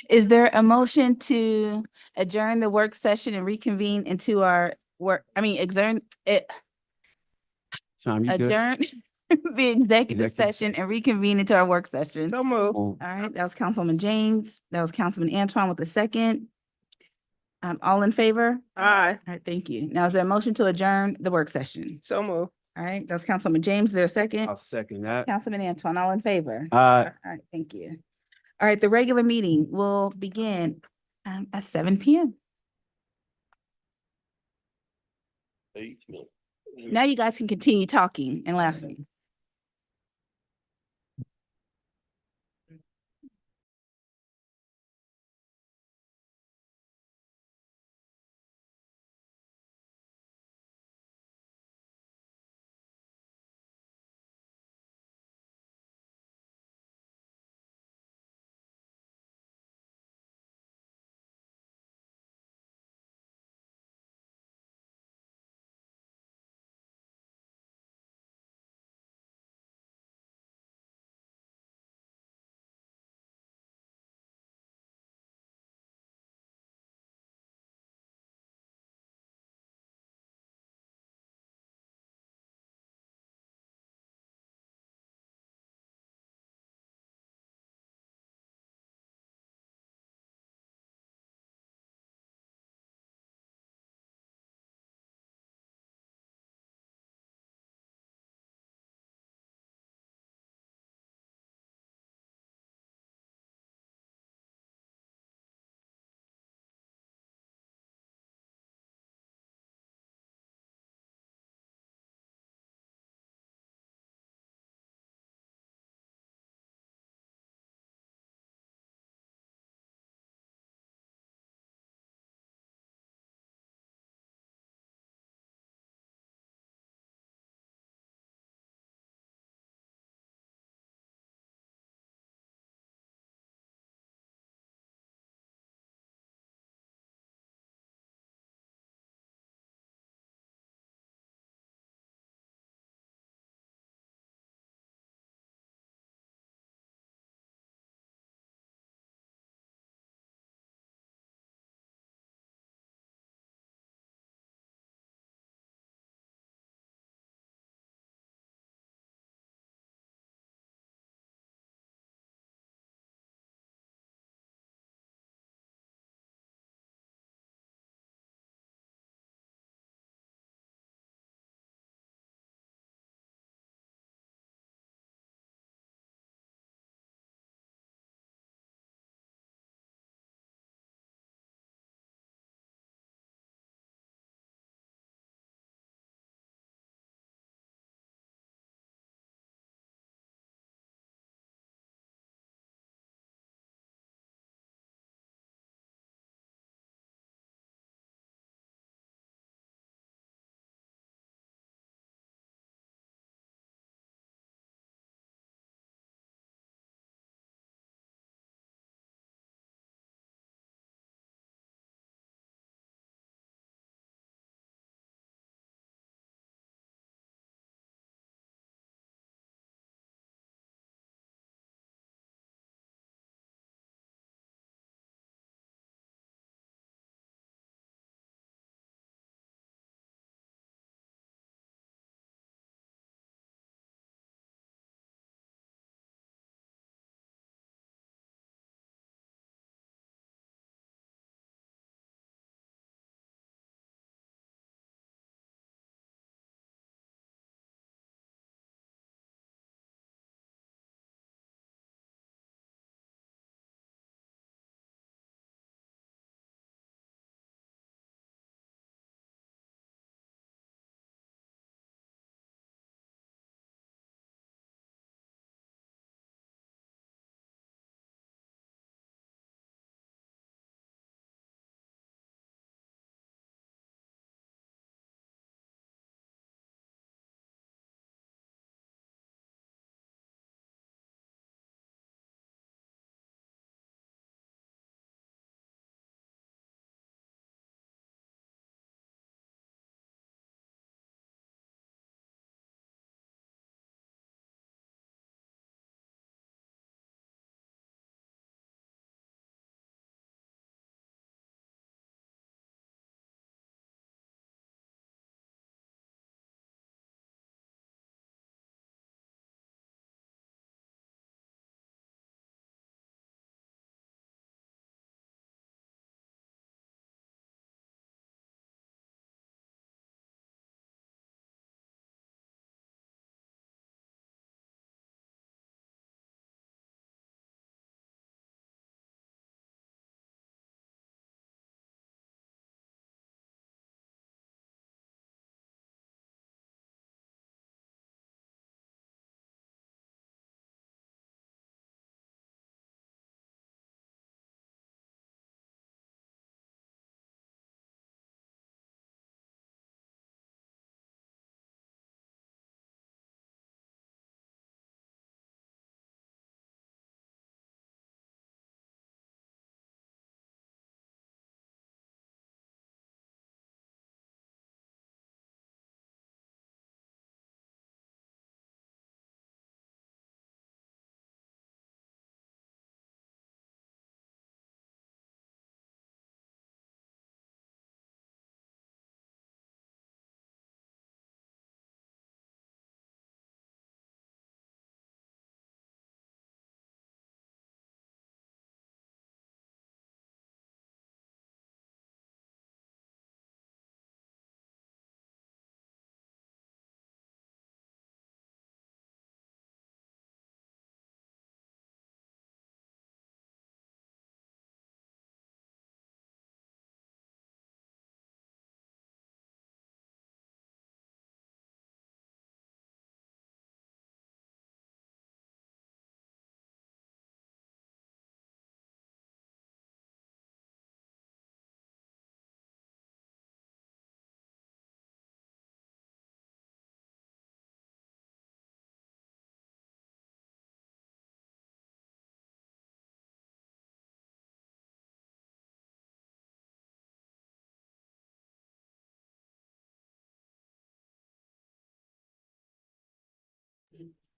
Is there a motion to adjourn the work session and reconvene into our Tom, you good? adjourn the executive Executive session and reconvene into our work session? So move. All right, that was Councilwoman James. That was Councilman Antoine with the second. All in favor? Aye. All right, thank you. Now, is there a motion to adjourn the work session? So move. All right, that was Councilwoman James. Is there a second? I'll second that. Councilman Antoine, all in favor? Aye. All right, thank you. All right, the regular meeting will begin at 7 p.m. Now you guys can continue talking and laughing.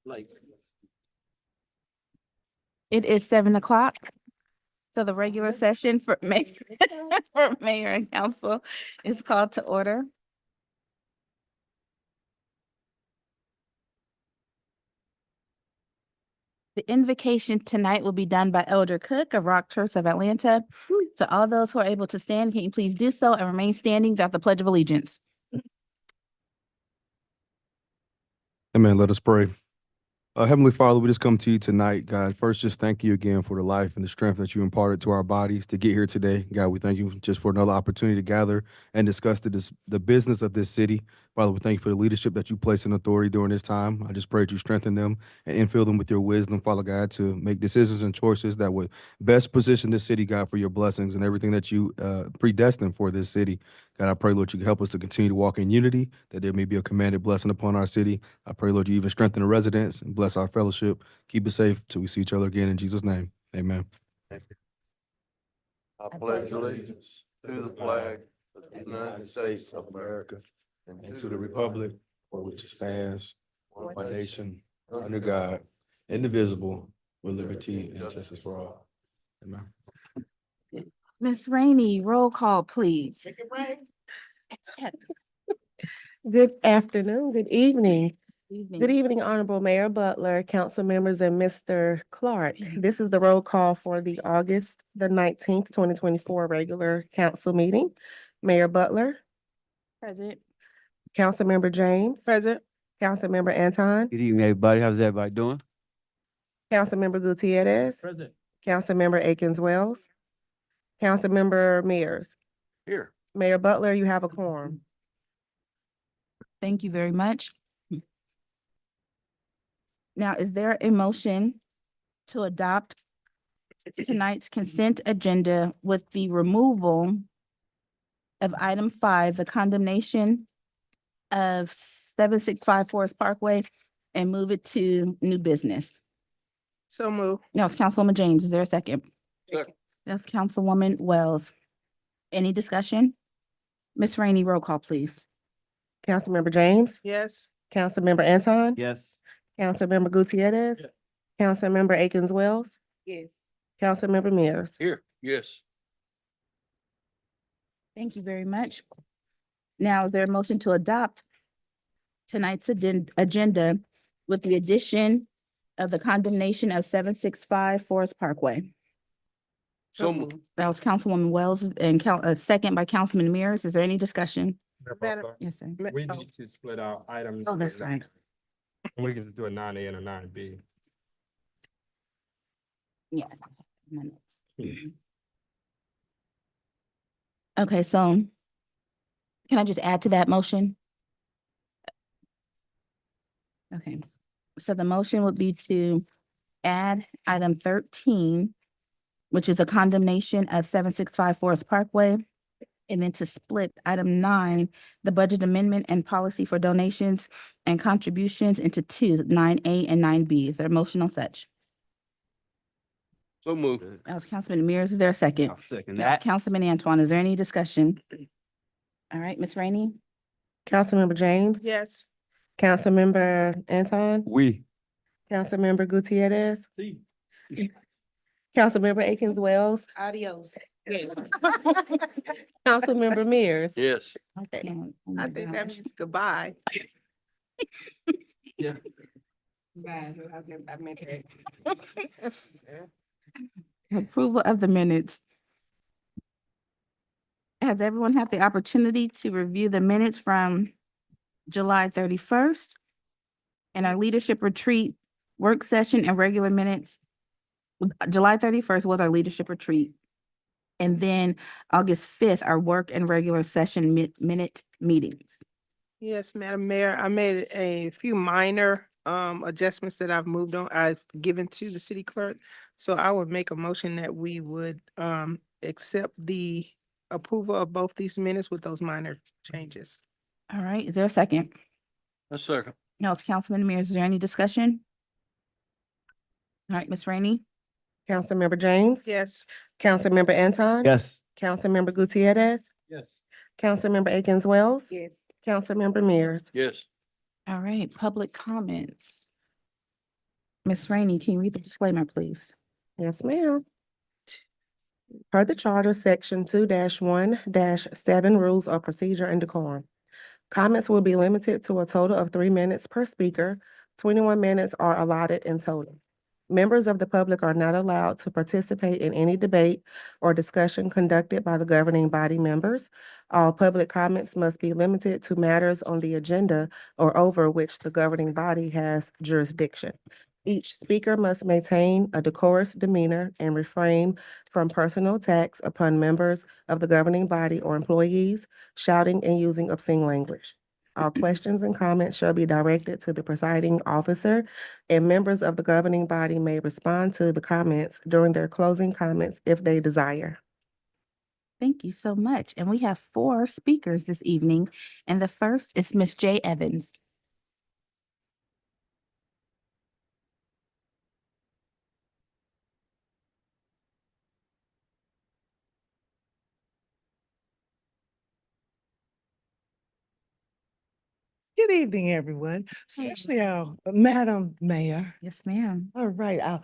Like. It is 7 o'clock. So the regular session for mayor, for mayor and council is called to order. The invocation tonight will be done by Elder Cook of Rock Church of Atlanta. So all those who are able to stand, can you please do so and remain standing throughout the Pledge of Allegiance? Amen. Let us pray. Heavenly Father, we just come to you tonight, God. First, just thank you again for the life and the strength that you imparted to our bodies to get here today. God, we thank you just for another opportunity to gather and discuss the business of this city. Father, we thank you for the leadership that you place in authority during this time. I just pray that you strengthen them and infill them with your wisdom, Father God, to make decisions and choices that would best position this city, God, for your blessings and everything that you predestined for this city. God, I pray, Lord, you can help us to continue to walk in unity, that there may be a commanded blessing upon our city. I pray, Lord, you even strengthen the residents and bless our fellowship. Keep it safe till we see each other again in Jesus' name. Amen. I pledge allegiance to the flag of the United States of America and to the republic for which it stands, one nation, under God, indivisible, with liberty and justice for all. Amen. Ms. Rainey, roll call, please. Good afternoon, good evening. Good Evening. evening, Honorable Mayor Butler, council members, and Mr. Clark. This is the roll call for the August the 19th, 2024 regular council meeting. Mayor Butler, Present. Councilmember James. Present. Councilmember Anton, Good evening, everybody. How's everybody doing? Councilmember Gutierrez, Present. Councilmember Akins Wells, Councilmember Mears. Here. Mayor Butler, you have a quorum. Thank you very much. Now, is there a motion to adopt tonight's consent agenda with the removal of item 5, the condemnation of 765 Forest Parkway, and move it to new business? So move. That was Councilwoman James. Is there a second? Second. That's Councilwoman Wells. Any discussion? Ms. Rainey, roll call, please. Councilmember James, Yes. Councilmember Anton, Yes. Councilmember Gutierrez, Yes. Councilmember Akins Wells, Yes. Councilmember Mears. Here. Yes. Thank you very much. Now, is there a motion to adopt tonight's agenda with the addition of the condemnation of 765 Forest Parkway? So moved. That was Councilwoman Wells and second by Councilman Mears. Is there any discussion? Mayor Madam- Butler, Yes, sir. we need to split out items. Oh, that's right. We can just do a 9A and a 9B. Yeah. Minutes. Okay, so can I just add to that motion? Okay, so the motion would be to add item 13, which is a condemnation of 765 Forest Parkway, and then to split item 9, the budget amendment and policy for donations and contributions into 9A and 9B. Is there a motion on such? So moved. That was Councilman Mears. Is there a second? I'll second Yeah, that. Councilman Antoine, is there any discussion? All right, Ms. Rainey? Councilmember James, Yes. Councilmember Anton, We. Councilmember Gutierrez, Councilmember Akins Wells, Adios. Councilmember Mears. Yes. Okay. Oh my I think that gosh. means goodbye. Approval of the minutes. Has everyone had the opportunity to review the minutes from July 31st? And our leadership retreat work session and regular minutes? July 31st was our leadership retreat. And then August 5th, our work and regular session minute meetings. Yes, Madam Mayor, I made a few minor adjustments that I've given to the city clerk. So I would make a motion that we would accept the approval of both these minutes with those minor changes. All right, is there a second? A second. No, it's Councilman Mears. Is there any discussion? All right, Ms. Rainey? Councilmember James, Yes. Councilmember Anton. Yes. Councilmember Gutierrez, Yes. Councilmember Akins Wells, Yes. Councilmember Mears. Yes. All right, public comments. Ms. Rainey, can you read the disclaimer, please? Yes, ma'am. Per the Charter, Section 2-1-7 Rules of Procedure and Decorum. Comments will be limited to a total of 3 minutes per speaker. 21 minutes are allotted in total. Members of the public are not allowed to participate in any debate or discussion conducted by the governing body members. All public comments must be limited to matters on the agenda or over which the governing body has jurisdiction. Each speaker must maintain a decorous demeanor and refrain from personal attacks upon members of the governing body or employees, shouting and using obscene language. All questions and comments shall be directed to the presiding officer, and members of the governing body may respond to the comments during their closing comments if they desire. Thank you so much. And we have 4 speakers this evening, and the first is Ms. Jay Evans. Good evening, everyone, especially our Madam Mayor. Yes, ma'am. All right, our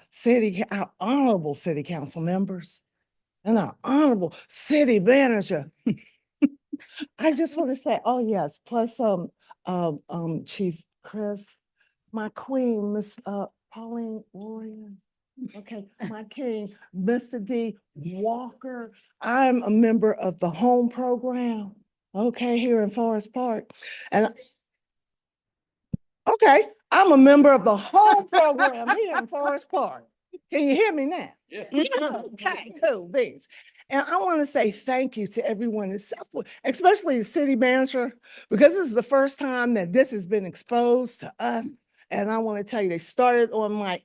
honorable city council members and our honorable city manager. I just want to say, oh yes, plus Chief Chris, my queen, Miss Pauline Warrior. Okay, my king, Mr. D. Walker. I'm a member of the home program, okay, here in Forest Park. And okay, I'm a member of the home program here in Forest Park. Can you hear me now? Yeah. Okay, cool, beans. And I want to say thank you to everyone, especially the city manager, because this is the first time that this has been exposed to us. And I want to tell you, they started on my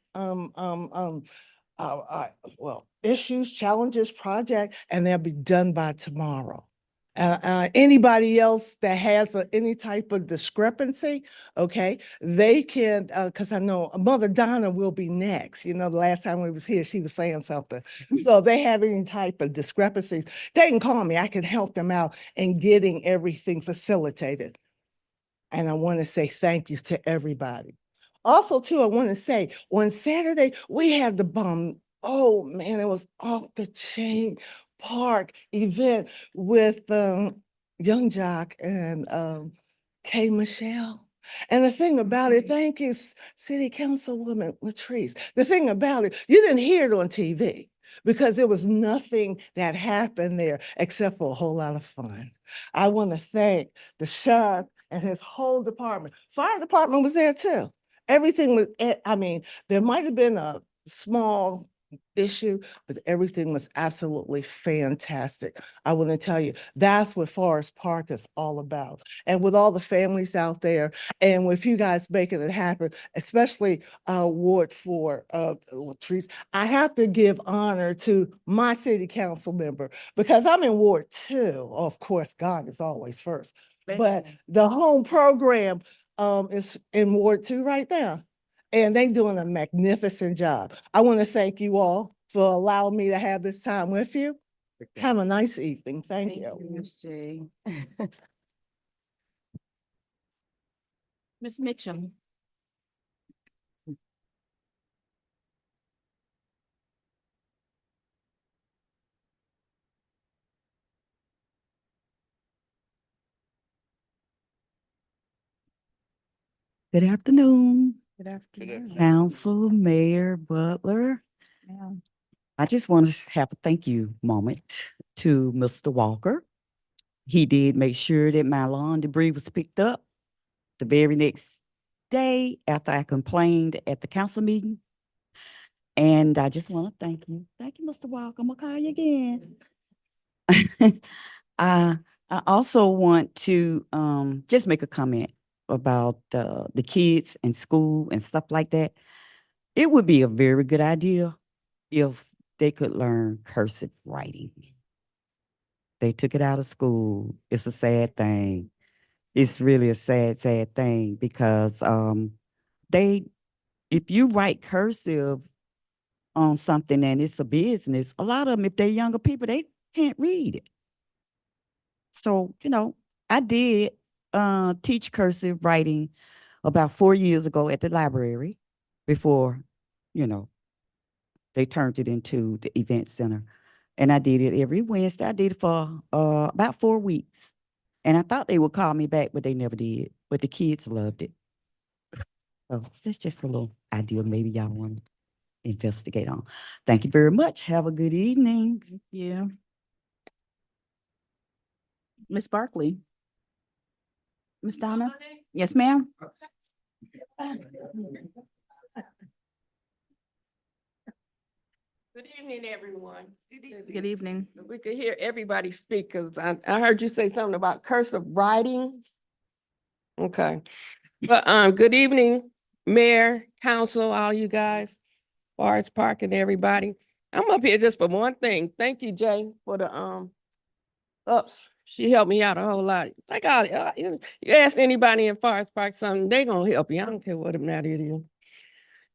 issues, challenges project, and they'll be done by tomorrow. Anybody else that has any type of discrepancy, okay, they can, because I know Mother Donna will be next. You know, the last time we was here, she was saying something. So if they have any type of discrepancies, they can call me. I can help them out in getting everything facilitated. And I want to say thank you to everybody. Also, too, I want to say on Saturday, we had the bomb. Oh, man, it was off the chain park event with Young Jock and Kay Michelle. And the thing about it, thank you, City Councilwoman Latrice. The thing about it, you didn't hear it on TV because there was nothing that happened there except for a whole lot of fun. I want to thank the sheriff and his whole department. Fire department was there too. Everything was, I mean, there might have been a small issue, but everything was absolutely fantastic. I want to tell you, that's what Forest Park is all about. And with all the families out there, and with you guys making it happen, especially Ward 4, Latrice, I have to give honor to my city council member because I'm in Ward 2. Of course, God is always first. But the home program is in Ward 2 right now. And they're doing a magnificent job. I want to thank you all for allowing me to have this time with you. Have a nice evening. Thank you. Ms. J. Ms. Mitchell. Good afternoon, Good afternoon. Council, Mayor Butler. Ma'am. I just want to have a thank you moment to Mr. Walker. He did make sure that my lawn debris was picked up the very next day after I complained at the council meeting. And I just want to thank you. Thank you, Mr. Walker. I'm gonna call you again. I also want to just make a comment about the kids in school and stuff like that. It would be a very good idea if they could learn cursive writing. They took it out of school. It's a sad thing. It's really a sad, sad thing because if you write cursive on something and it's a business, a lot of them, if they're younger people, they can't read it. So, you know, I did teach cursive writing about 4 years ago at the library before you know, they turned it into the event center. And I did it every Wednesday. I did it for about 4 weeks. And I thought they would call me back, but they never did. But the kids loved it. So that's just a little idea maybe y'all want to investigate on. Thank you very much. Have a good evening. Thank you. Ms. Barkley. Ms. Donna? Yes, ma'am. Good evening, everyone. Good evening. We could hear everybody speak because I heard you say something about cursive writing. Okay. But good evening, Mayor, Council, all you guys, Forest Park and everybody. I'm up here just for one thing. Thank you, Jay, for the ups. She helped me out a whole lot. Like you ask anybody in Forest Park something, they gonna help you. I don't care what matter it is.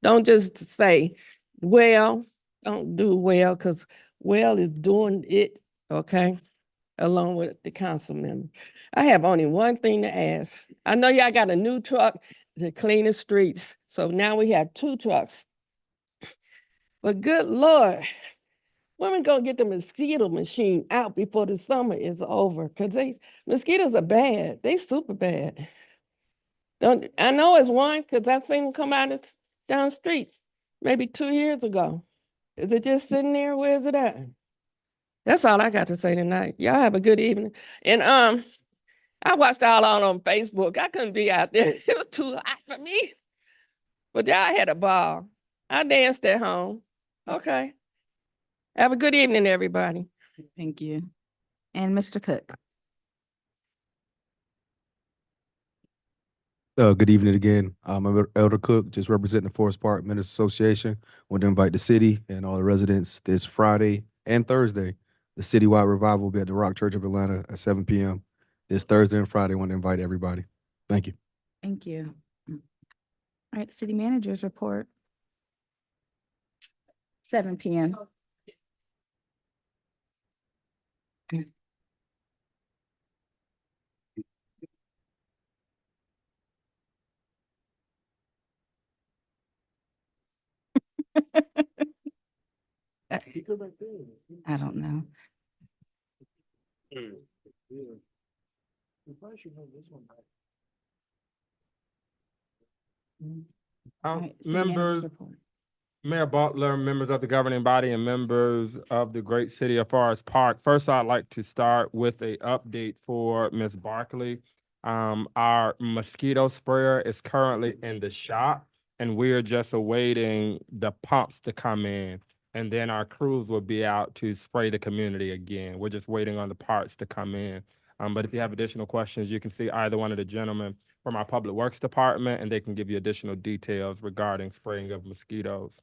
Don't just say, well, don't do well, because well is doing it, okay, along with the council member. I have only one thing to ask. I know y'all got a new truck to clean the streets, so now we have 2 trucks. But good Lord, when we gonna get the mosquito machine out before the summer is over? Because mosquitoes are bad. They super bad. I know it's one because I seen them come out down the street maybe 2 years ago. Is it just sitting there? Where is it at? That's all I got to say tonight. Y'all have a good evening. And I watched all on Facebook. I couldn't be out there. It was too hot for me. But y'all had a ball. I danced at home. Okay. Have a good evening, everybody. Thank you. And Mr. Cook. Good evening again. I'm Elder Cook, just representing the Forest Park Ministers Association. Want to invite the city and all the residents this Friday and Thursday. The citywide revival will be at the Rock Church of Atlanta at 7 p.m. This Thursday and Friday. Want to invite everybody. Thank you. Thank you. All right, city managers report. 7 p.m. I don't know. All right, city managers Members, report. Mayor Butler, members of the governing body, and members of the great city of Forest Park. First, I'd like to start with an update for Ms. Barkley. Our mosquito sprayer is currently in the shop, and we're just awaiting the pumps to come in. And then our crews will be out to spray the community again. We're just waiting on the parts to come in. But if you have additional questions, you can see either one of the gentlemen from our Public Works Department, and they can give you additional details regarding spraying of mosquitoes.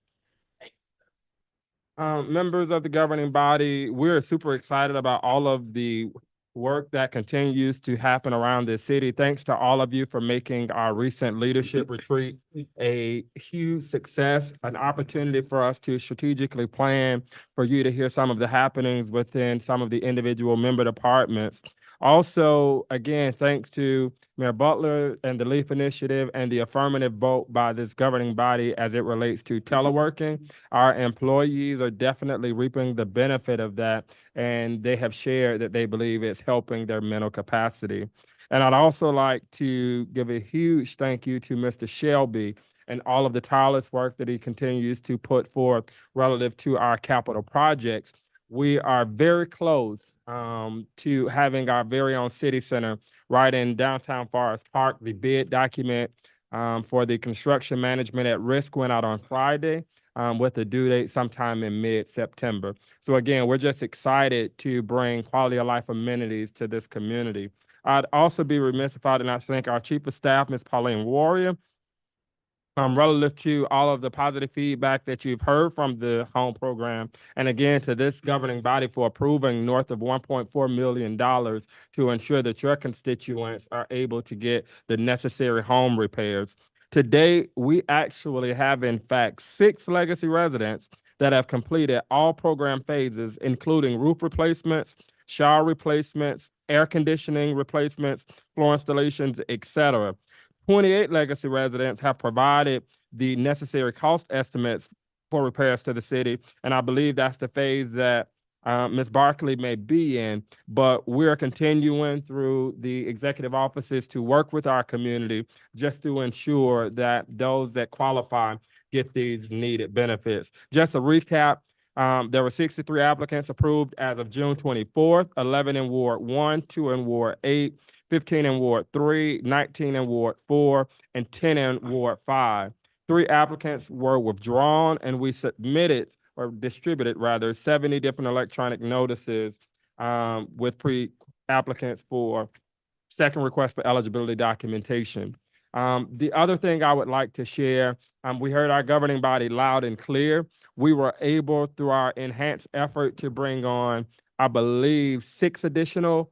Members of the governing body, we're super excited about all of the work that continues to happen around this city. Thanks to all of you for making our recent leadership retreat a huge success, an opportunity for us to strategically plan, for you to hear some of the happenings within some of the individual member departments. Also, again, thanks to Mayor Butler and the LEAF Initiative and the affirmative vote by this governing body as it relates to teleworking. Our employees are definitely reaping the benefit of that, and they have shared that they believe it's helping their mental capacity. And I'd also like to give a huge thank you to Mr. Shelby and all of the tireless work that he continues to put forth relative to our capital projects. We are very close to having our very own city center right in downtown Forest Park. The bid document for the construction management at risk went out on Friday with the due date sometime in mid-September. So again, we're just excited to bring quality of life amenities to this community. I'd also be remiss if I did not thank our chief of staff, Ms. Pauline Warrior, relative to all of the positive feedback that you've heard from the home program. And again, to this governing body for approving north of $1.4 million to ensure that your constituents are able to get the necessary home repairs. Today, we actually have, in fact, 6 legacy residents that have completed all program phases, including roof replacements, shower replacements, air conditioning replacements, floor installations, etc. 28 legacy residents have provided the necessary cost estimates for repairs to the city. And I believe that's the phase that Ms. Barkley may be in, but we're continuing through the executive offices to work with our community just to ensure that those that qualify get these needed benefits. Just a recap, there were 63 applicants approved as of June 24th, 11 in Ward 1, 2 in Ward 8, 15 in Ward 3, 19 in Ward 4, and 10 in Ward 5. 3 applicants were withdrawn, and we submitted or distributed rather 70 different electronic notices with pre-applicants for second request for eligibility documentation. The other thing I would like to share, we heard our governing body loud and clear. We were able, through our enhanced effort, to bring on, I believe, 5 additional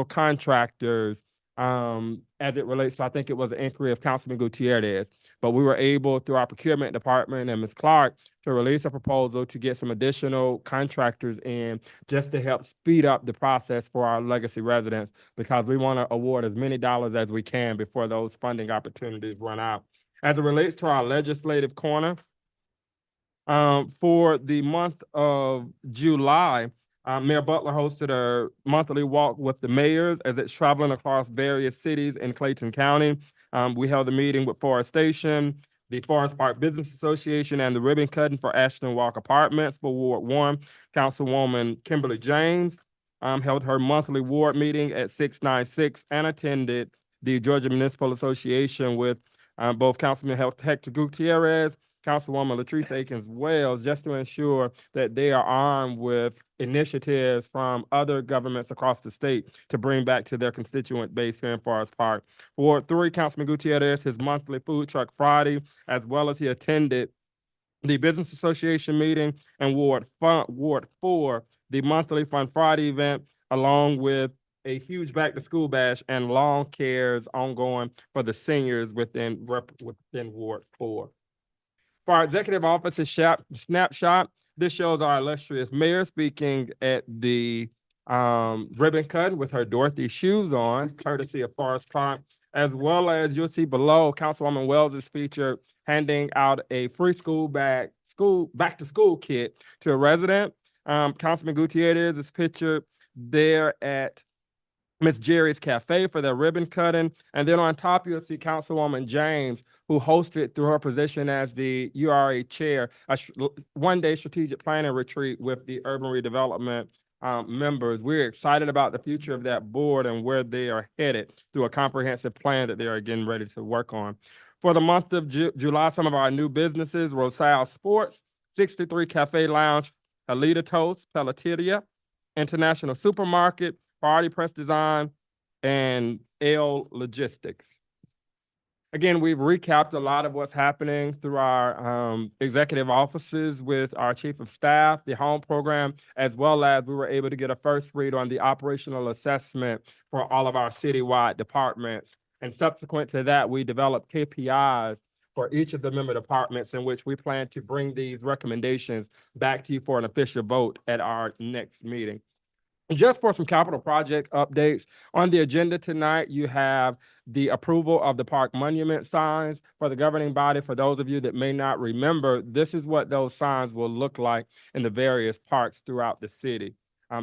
contractors as it relates to, I think it was an inquiry of Councilman Gutierrez. But we were able, through our procurement department and Ms. Clark, to release a proposal to get some additional contractors in just to help speed up the process for our legacy residents, because we want to award as many dollars as we can before those funding opportunities run out. As it relates to our legislative corner, for the month of July, Mayor Butler hosted a monthly walk with the mayors as it's traveling across various cities in Clayton County. We held a meeting with Forest Station, the Forest Park Business Association, and the ribbon cutting for Ashton Walk Apartments for Ward 1. Councilwoman Kimberly James held her monthly ward meeting at 696 and attended the Georgia Municipal Association with both Councilman Hector Gutierrez, Councilwoman Latrice Akins-Wells, just to ensure that they are armed with initiatives from other governments across the state to bring back to their constituent base here in Forest Park. Ward 3, Councilman Gutierrez, his monthly food truck Friday, as well as he attended the Business Association meeting, and Ward 4, the monthly Fun Friday event, along with a huge back-to-school bash and lawn cares ongoing for the seniors within Ward 4. For our executive officer snapshot, this shows our illustrious mayor speaking at the ribbon cut with her Dorothy shoes on, courtesy of Forest Park, as well as you'll see below, Councilwoman Wells is featured handing out a free back-to-school kit to a resident. Councilman Gutierrez is pictured there at Miss Jerry's Cafe for their ribbon cutting. And then on top, you'll see Councilwoman James, who hosted through her position as the URA chair, a one-day strategic planning retreat with the urban redevelopment members. We're excited about the future of that board and where they are headed through a comprehensive plan that they are getting ready to work on. For the month of July, some of our new businesses: Rosal Sports, 63 Cafe Lounge, Alita Toast, Pelletier, International Supermarket, Party Press Design, and L Logistics. Again, we've recapped a lot of what's happening through our executive offices with our chief of staff, the home program, as well as we were able to get a first read on the operational assessment for all of our citywide departments. And subsequent to that, we developed KPIs for each of the member departments in which we plan to bring these recommendations back to you for an official vote at our next meeting. Just for some capital project updates, on the agenda tonight, you have the approval of the park monument signs for the governing body. For those of you that may not remember, this is what those signs will look like in the various parks throughout the city.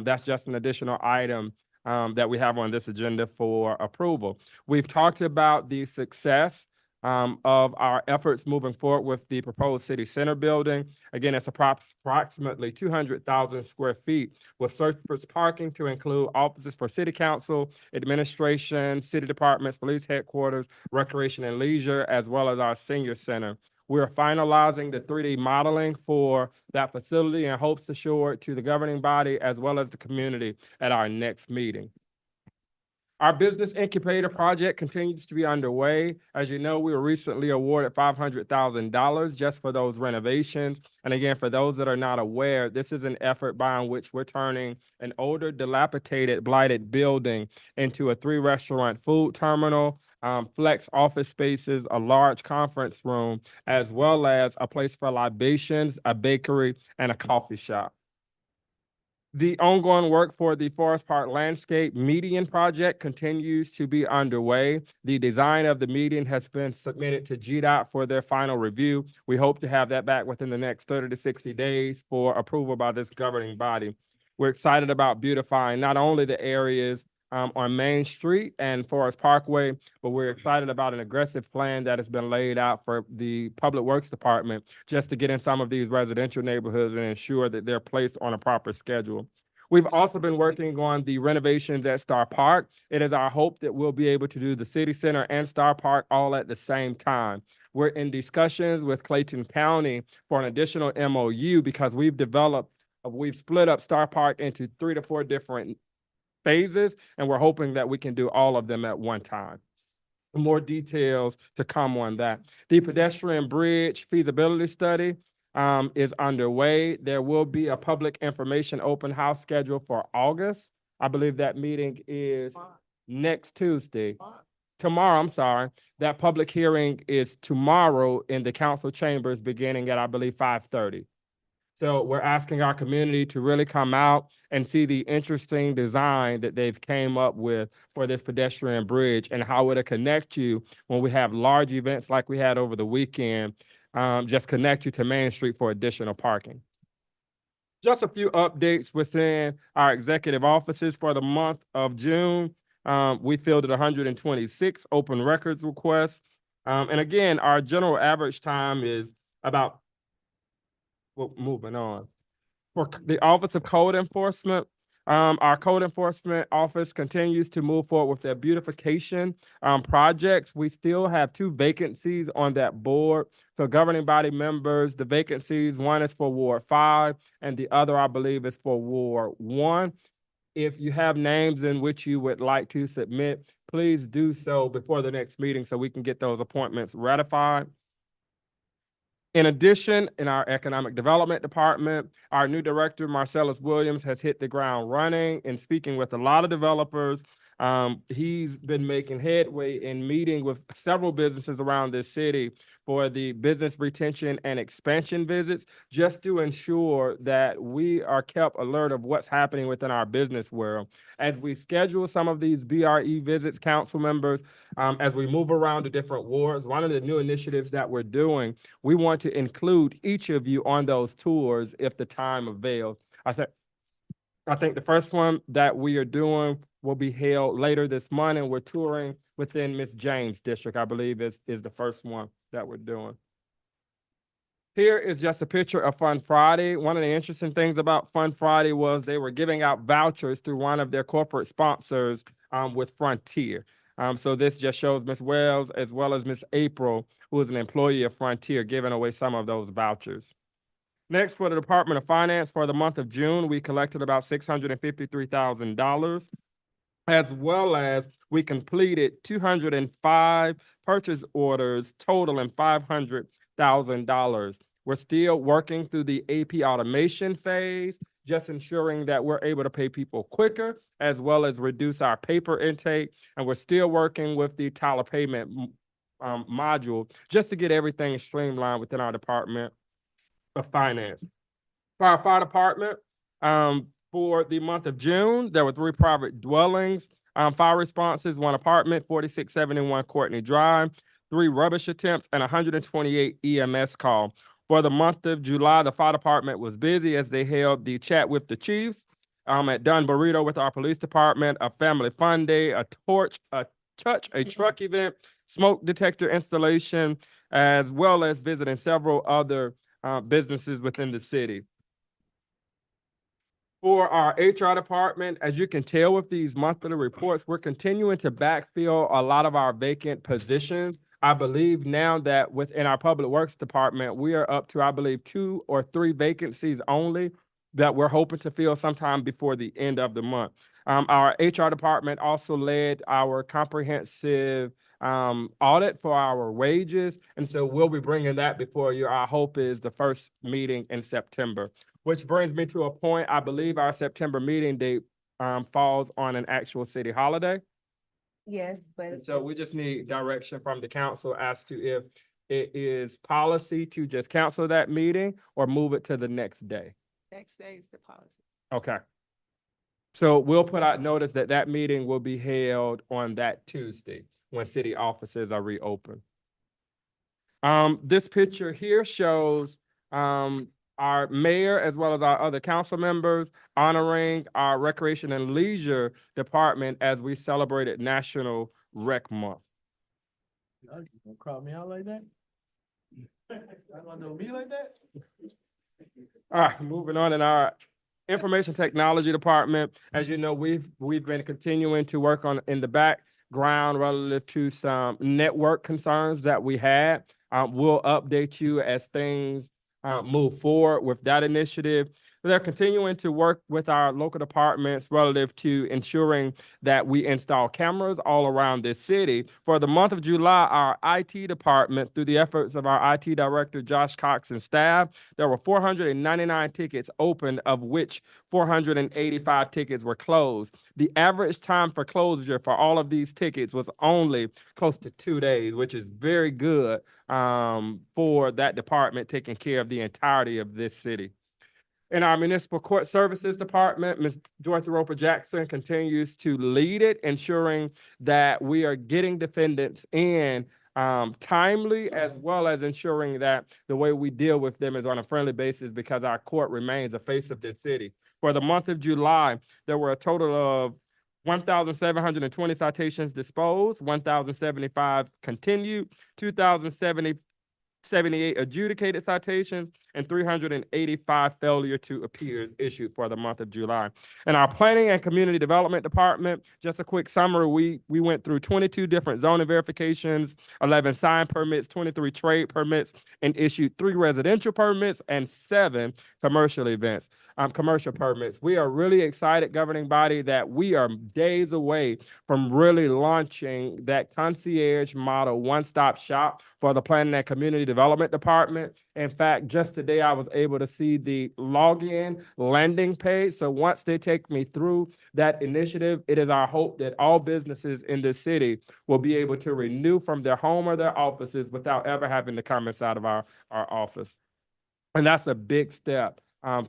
That's just an additional item that we have on this agenda for approval. We've talked about the success of our efforts moving forward with the proposed city center building. Again, it's approximately 200,000 square feet with surface parking to include offices for city council, administration, city departments, police headquarters, recreation and leisure, as well as our senior center. We're finalizing the 3D modeling for that facility and hopes to show it to the governing body as well as the community at our next meeting. Our business incubator project continues to be underway. As you know, we were recently awarded $500,000 just for those renovations. And again, for those that are not aware, this is an effort by which we're turning an older, dilapidated, blighted building into a 3-restaurant food terminal, flex office spaces, a large conference room, as well as a place for libations, a bakery, and a coffee shop. The ongoing work for the Forest Park Landscape Median Project continues to be underway. The design of the median has been submitted to GDOT for their final review. We hope to have that back within the next 30 to 60 days for approval by this governing body. We're excited about beautifying not only the areas on Main Street and Forest Parkway, but we're excited about an aggressive plan that has been laid out for the Public Works Department just to get in some of these residential neighborhoods and ensure that they're placed on a proper schedule. We've also been working on the renovations at Star Park. It is our hope that we'll be able to do the City Center and Star Park all at the same time. We're in discussions with Clayton County for an additional MOU because we've split up Star Park into 3 to 4 different phases, and we're hoping that we can do all of them at one time. More details to come on that. The pedestrian bridge feasibility study is underway. There will be a public information open house scheduled for August. I believe that meeting is next Tuesday. Tomorrow, I'm sorry. That public hearing is tomorrow in the council chambers beginning at, I believe, 5:30. So we're asking our community to really come out and see the interesting design that they've came up with for this pedestrian bridge and how it'll connect you when we have large events like we had over the weekend, just connect you to Main Street for additional parking. Just a few updates within our executive offices for the month of June. We fielded 126 open records requests. And again, our general average time is about moving on. For the Office of Code Enforcement, our Code Enforcement Office continues to move forward with their beautification projects. We still have 2 vacancies on that board. So governing body members, the vacancies, one is for Ward 5 and the other, I believe, is for Ward 1. If you have names in which you would like to submit, please do so before the next meeting so we can get those appointments ratified. In addition, in our Economic Development Department, our new director, Marcellus Williams, has hit the ground running and speaking with a lot of developers. He's been making headway in meeting with several businesses around this city for the business retention and expansion visits, just to ensure that we are kept alert of what's happening within our business world. As we schedule some of these BRE visits, council members, as we move around to different wards, one of the new initiatives that we're doing, we want to include each of you on those tours if the time avails. I think the first one that we are doing will be held later this month, and we're touring within Miss James' district, I believe is the first one that we're doing. Here is just a picture of Fun Friday. One of the interesting things about Fun Friday was they were giving out vouchers through one of their corporate sponsors with Frontier. So this just shows Miss Wells as well as Miss April, who is an employee of Frontier, giving away some of those vouchers. Next, for the Department of Finance, for the month of June, we collected about $653,000, as well as we completed 205 purchase orders totaling $500,000. We're still working through the AP automation phase, just ensuring that we're able to pay people quicker, as well as reduce our paper intake. And we're still working with the Tyler payment module, just to get everything streamlined within our Department of Finance. For our fire department, for the month of June, there were 3 private dwellings, fire responses, 1 apartment, 4671 Courtney Drive, 3 rubbish attempts, and 128 EMS call. For the month of July, the fire department was busy as they held the Chat with the Chiefs at Dun Burrito with our police department, a family fun day, a torch, a truck event, smoke detector installation, as well as visiting several other businesses within the city. For our HR department, as you can tell with these monthly reports, we're continuing to backfill a lot of our vacant positions. I believe now that within our Public Works Department, we are up to, I believe, 2 or 3 vacancies only that we're hoping to fill sometime before the end of the month. Our HR department also led our comprehensive audit for our wages. And so we'll be bringing that before you. Our hope is the first meeting in September, which brings me to a point. I believe our September meeting date falls on an actual city holiday. Yes, but. And so we just need direction from the council as to if it is policy to just cancel that meeting or move it to the next day. Next day is the policy. Okay. So we'll put out notice that that meeting will be held on that Tuesday when city offices are reopened. This picture here shows our mayor as well as our other council members honoring our Recreation and Leisure Department as we celebrated National Rec Month. You gonna crowd me out like that? You gonna do me like that? All right, moving on in our Information Technology Department. As you know, we've been continuing to work on in the background relative to some network concerns that we had. We'll update you as things move forward with that initiative. They're continuing to work with our local departments relative to ensuring that we install cameras all around this city. For the month of July, our IT department, through the efforts of our IT director, Josh Cox, and staff, there were 499 tickets opened, of which 485 tickets were closed. The average time for closure for all of these tickets was only close to 2 days, which is very good for that department taking care of the entirety of this city. In our Municipal Court Services Department, Ms. Dorothy Roper Jackson continues to lead it, ensuring that we are getting defendants in timely, as well as ensuring that the way we deal with them is on a friendly basis, because our court remains the face of this city. For the month of July, there were a total of 1,720 citations disposed, 1,075 continued, 2,078 adjudicated citations, and 385 failure to appear issued for the month of July. In our Planning and Community Development Department, just a quick summary, we went through 22 different zoning verifications, 11 sign permits, 23 trade permits, and issued 3 residential permits and 7 commercial events, commercial permits. We are really excited, governing body, that we are days away from really launching that concierge model one-stop shop for the Planning and Community Development Department. In fact, just today, I was able to see the login landing page. So once they take me through that initiative, it is our hope that all businesses in this city will be able to renew from their home or their offices without ever having to come inside of our office. And that's a big step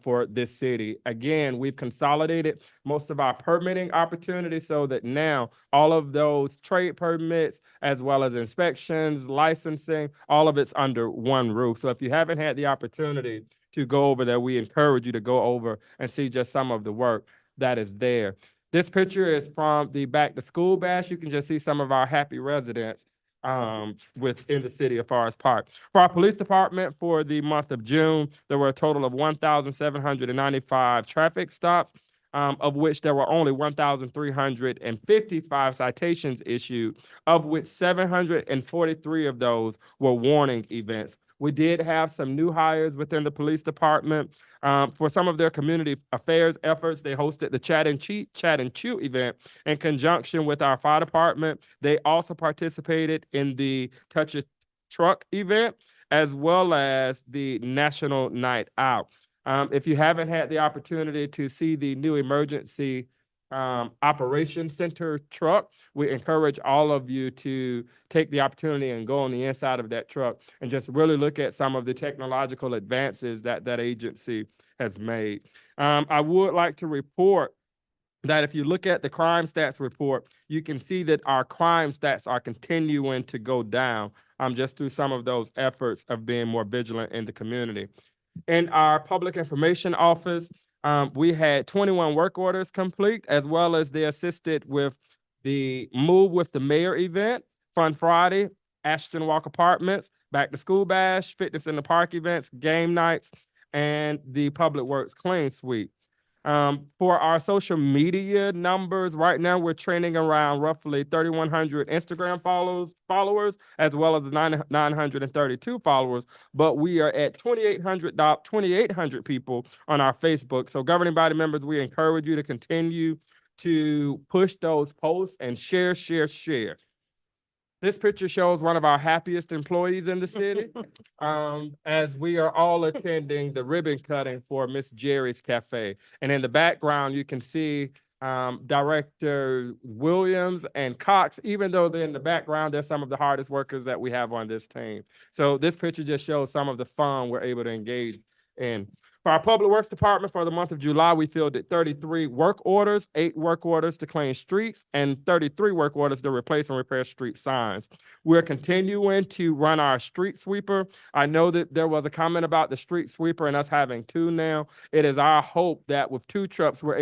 for this city. Again, we've consolidated most of our permitting opportunities so that now all of those trade permits, as well as inspections, licensing, all of it's under one roof. So if you haven't had the opportunity to go over there, we encourage you to go over and see just some of the work that is there. This picture is from the Back to School Bash. You can just see some of our happy residents within the city of Forest Park. For our police department, for the month of June, there were a total of 1,795 traffic stops, of which there were only 1,355 citations issued, of which 743 of those were warning events. We did have some new hires within the police department. For some of their community affairs efforts, they hosted the Chat and Chew event in conjunction with our fire department. They also participated in the Touch a Truck event, as well as the National Night Out. If you haven't had the opportunity to see the new emergency Operations Center truck, we encourage all of you to take the opportunity and go on the inside of that truck and just really look at some of the technological advances that that agency has made. I would like to report that if you look at the crime stats report, you can see that our crime stats are continuing to go down just through some of those efforts of being more vigilant in the community. In our public information office, we had 21 work orders complete, as well as they assisted with the Move with the Mayor event, Fun Friday, Ashton Walk Apartments, Back to School Bash, Fitness in the Park events, game nights, and the Public Works Clean Sweep. For our social media numbers, right now we're trending around roughly 3,100 Instagram followers, as well as 932 followers, but we are at 2,800 people on our Facebook. So governing body members, we encourage you to continue to push those posts and share. This picture shows one of our happiest employees in the city, as we are all attending the ribbon cutting for Miss Jerry's Cafe. And in the background, you can see Director Williams and Cox. Even though they're in the background, they're some of the hardest workers that we have on this team. So this picture just shows some of the fun we're able to engage in. For our Public Works Department, for the month of July, we fielded 33 work orders, 8 work orders to clean streets, and 33 work orders to replace and repair street signs. We're continuing to run our street sweeper. I know that there was a comment about the street sweeper and us having 2 now. It is our hope that with 2 trucks, we're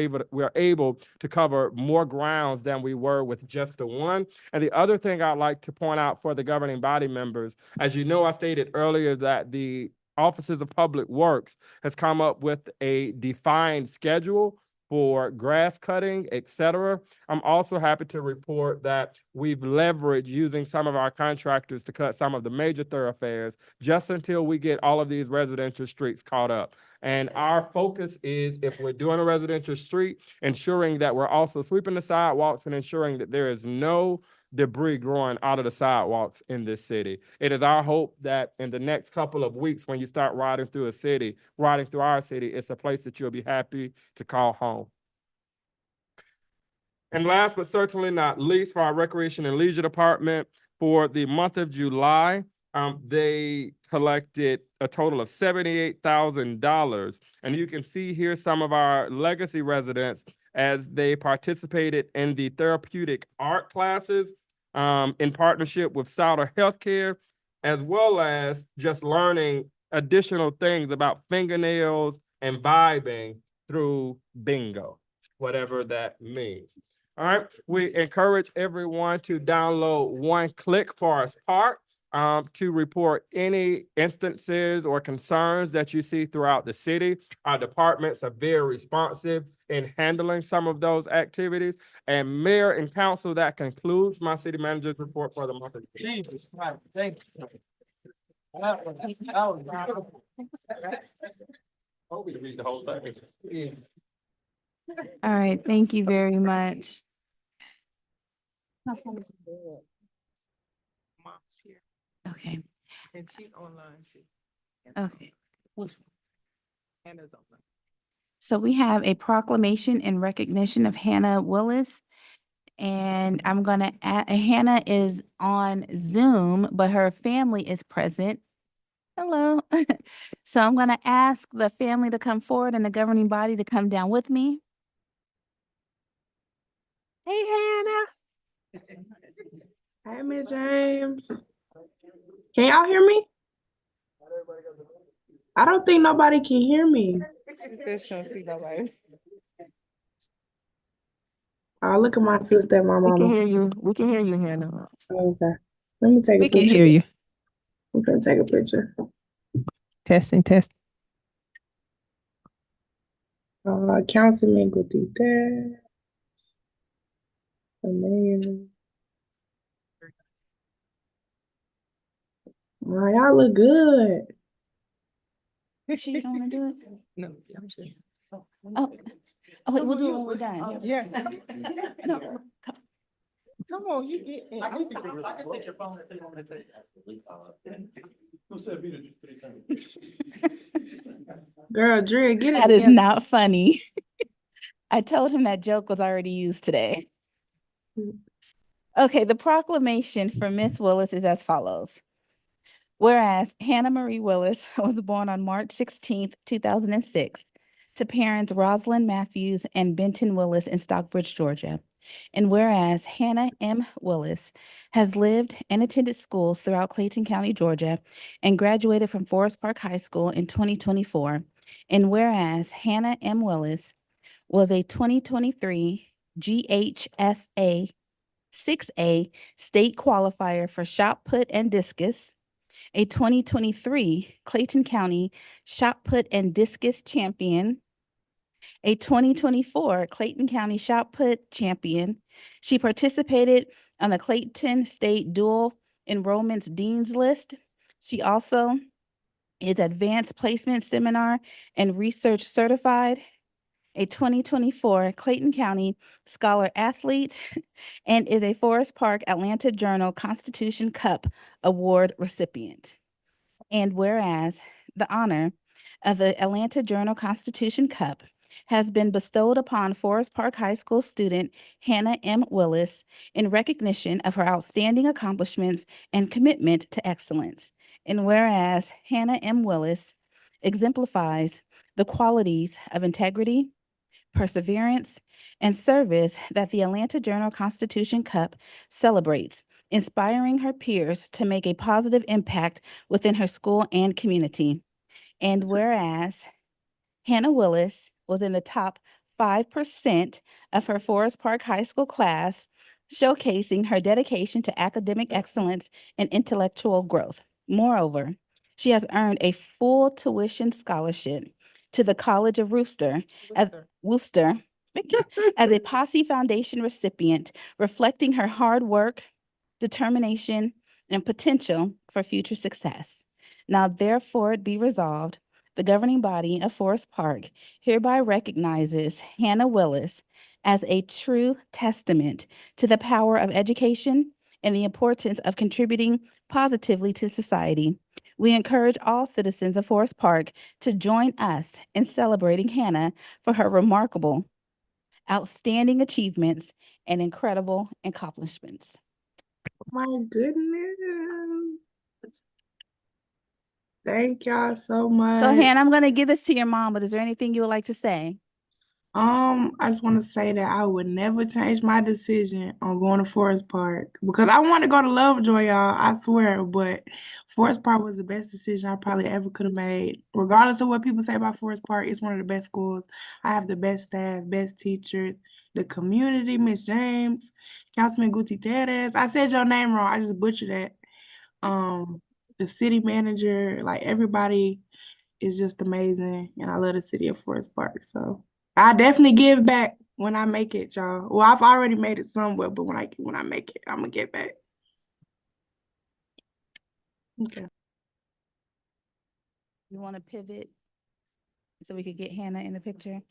able to cover more grounds than we were with just the 1. And the other thing I'd like to point out for the governing body members, as you know, I stated earlier that the Offices of Public Works has come up with a defined schedule for grass cutting, et cetera. I'm also happy to report that we've leveraged using some of our contractors to cut some of the major thoroughfares just until we get all of these residential streets caught up. And our focus is, if we're doing a residential street, ensuring that we're also sweeping the sidewalks and ensuring that there is no debris growing out of the sidewalks in this city. It is our hope that in the next couple of weeks, when you start riding through our city, it's a place that you'll be happy to call home. And last but certainly not least, for our Recreation and Leisure Department, for the month of July, they collected a total of $78,000. And you can see here some of our legacy residents as they participated in the therapeutic art classes in partnership with Sauter Healthcare, as well as just learning additional things about fingernails and vibing through bingo, whatever that means. All right, we encourage everyone to download One Click Forest Park to report any instances or concerns that you see throughout the city. Our departments are very responsive in handling some of those activities. And Mayor and Council, that concludes my city manager's report for the month of Jesus Christ. Thank you. Hope we read the whole thing. All right, thank you very much. Mom's here, Okay, and she's online too. okay. Hannah's online. So we have a proclamation in recognition of Hannah Willis. And I'm gonna add, Hannah is on Zoom, but her family is present. Hello. So I'm gonna ask the family to come forward and the governing body to come down with me. Hey, Hannah. Hey, Miss James. Can y'all hear me? I don't think nobody can hear me. Oh, look at my sister and my We can mama. hear you. We can hear you, Hannah. Okay. Let me take a We can picture. hear you. I'm gonna take a picture. Testing, test. Councilman Gutierrez. The mayor. Wow, y'all look good. She don't wanna do it? No. Oh, wait, we'll do it when we're done. Yeah. No, Come on, you get in. I can take your phone if you want to take that. Who said me to do 3 times? Girl, Dre, get it. that is together. not funny. I told him that joke was already used today. Okay, the proclamation for Miss Willis is as follows. Whereas Hannah Marie Willis was born on March 16th, 2006, to parents Rosalind Matthews and Benton Willis in Stockbridge, Georgia. And whereas Hannah M. Willis has lived and attended schools throughout Clayton County, Georgia, and graduated from Forest Park High School in 2024. And whereas Hannah M. Willis was a 2023 GHSA 6A state qualifier for shot put and discus, a 2023 Clayton County shot put and discus champion, a 2024 Clayton County shot put champion. She participated on the Clayton State Dual Enrollments Dean's List. She also is Advanced Placement Seminar and Research Certified, a 2024 Clayton County Scholar Athlete, and is a Forest Park Atlanta Journal-Constitution Cup Award recipient. And whereas the honor of the Atlanta Journal-Constitution Cup has been bestowed upon Forest Park High School student Hannah M. Willis in recognition of her outstanding accomplishments and commitment to excellence. And whereas Hannah M. Willis exemplifies the qualities of integrity, perseverance, and service that the Atlanta Journal-Constitution Cup celebrates, inspiring her peers to make a positive impact within her school and community. And whereas Hannah Willis was in the top 5% of her Forest Park High School class, showcasing her dedication to academic excellence and intellectual growth. Moreover, she has earned a full tuition scholarship to the College of Worcester as a Posse Foundation recipient, reflecting her hard work, determination, and potential for future success. Now therefore it be resolved, the governing body of Forest Park hereby recognizes Hannah Willis as a true testament to the power of education and the importance of contributing positively to society. We encourage all citizens of Forest Park to join us in celebrating Hannah for her remarkable, outstanding achievements and incredible accomplishments. My goodness. Thank y'all so much. So Hannah, I'm gonna give this to your mom, but is there anything you would like to say? I just want to say that I would never change my decision on going to Forest Park because I want to go to Lovejoy, y'all. I swear, but Forest Park was the best decision I probably ever could have made. Regardless of what people say about Forest Park, it's one of the best schools. I have the best staff, best teachers, the community, Miss James, Councilman Gutierrez. I said your name wrong. I just butchered that. The city manager, like everybody is just amazing, and I love the city of Forest Park. So I definitely give back when I make it, y'all. Well, I've already made it somewhere, but when I make it, I'm gonna get back. Okay. You want to pivot so we could get Hannah in the picture?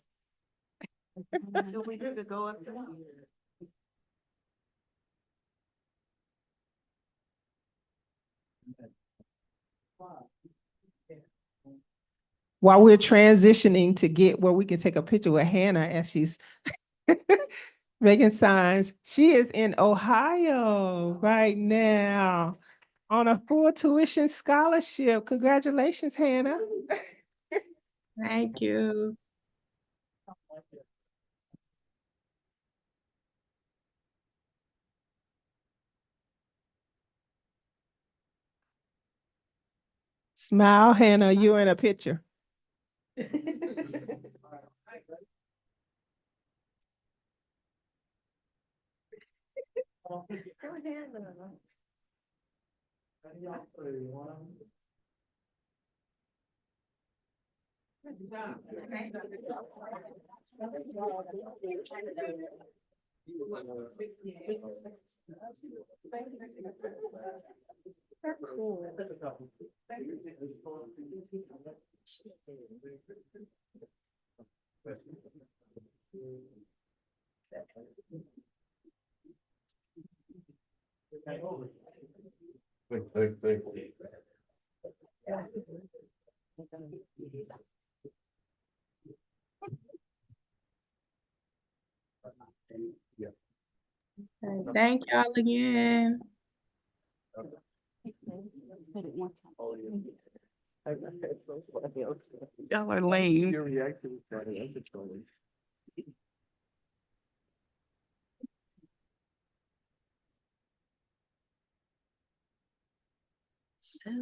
Do we get to go up there? While we're transitioning to get where we can take a picture with Hannah as she's making signs, she is in Ohio right now on a full tuition scholarship. Congratulations, Hannah. Thank you. Smile, Hannah, you're in a picture. Thank y'all again. Y'all are lame. So,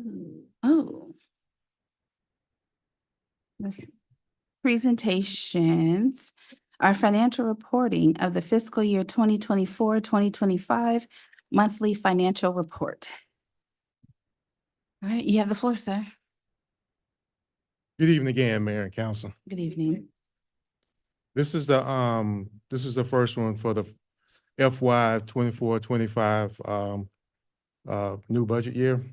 this presentations are financial reporting of the fiscal year 2024-2025 monthly financial report. All right, you have the floor, sir. Good evening again, Mayor and Council. Good evening. This is the first one for the FY 24-25 new budget year.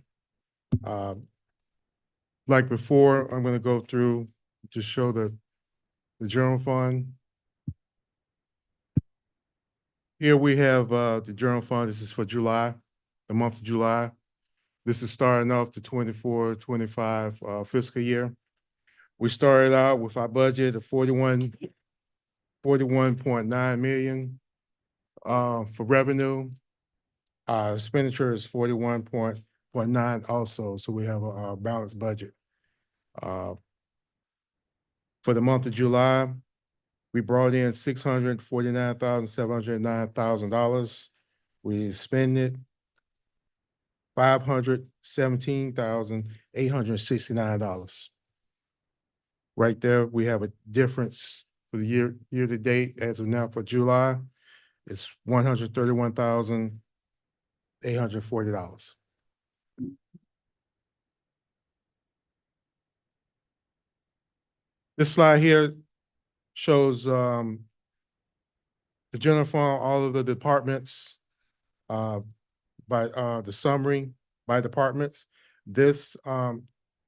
Like before, I'm gonna go through, just show the general fund. Here we have the general fund. This is for July, the month of July. This is starting off the 24-25 fiscal year. We started out with our budget of 41.9 million for revenue. Our expenditure is 41.9 also, so we have a balanced budget. For the month of July, we brought in $649,709,000. We expended $517,869. Right there, we have a difference for the year to date as of now for July. It's $131,840. This slide here shows the general fund, all of the departments by the summary by departments. This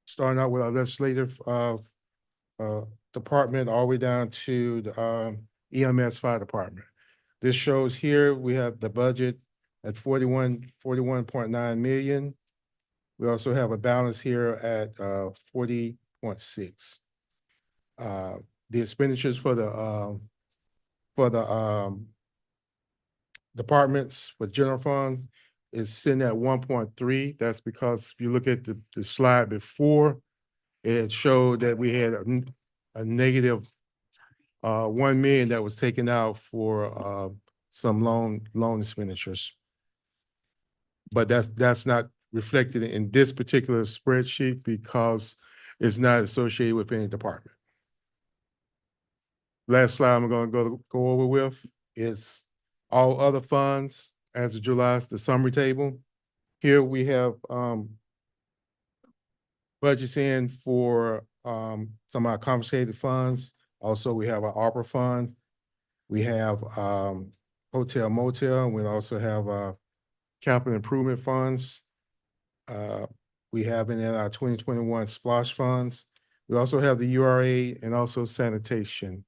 starting out with our legislative department all the way down to the EMS fire department. This shows here we have the budget at 41.9 million. We also have a balance here at 40.6. The expenditures for the departments with general fund is sitting at 1.3. That's because if you look at the slide before, it showed that we had a negative 1 million that was taken out for some loan expenditures. But that's not reflected in this particular spreadsheet because it's not associated with any department. Last slide I'm going to go over with is all other funds as of July, the summary table. Here we have budgets in for some of our confiscated funds. Also, we have our ARPA fund. We have hotel motel. We also have capital improvement funds. We have in our 2021 SPLOSH funds. We also have the URA and also sanitation.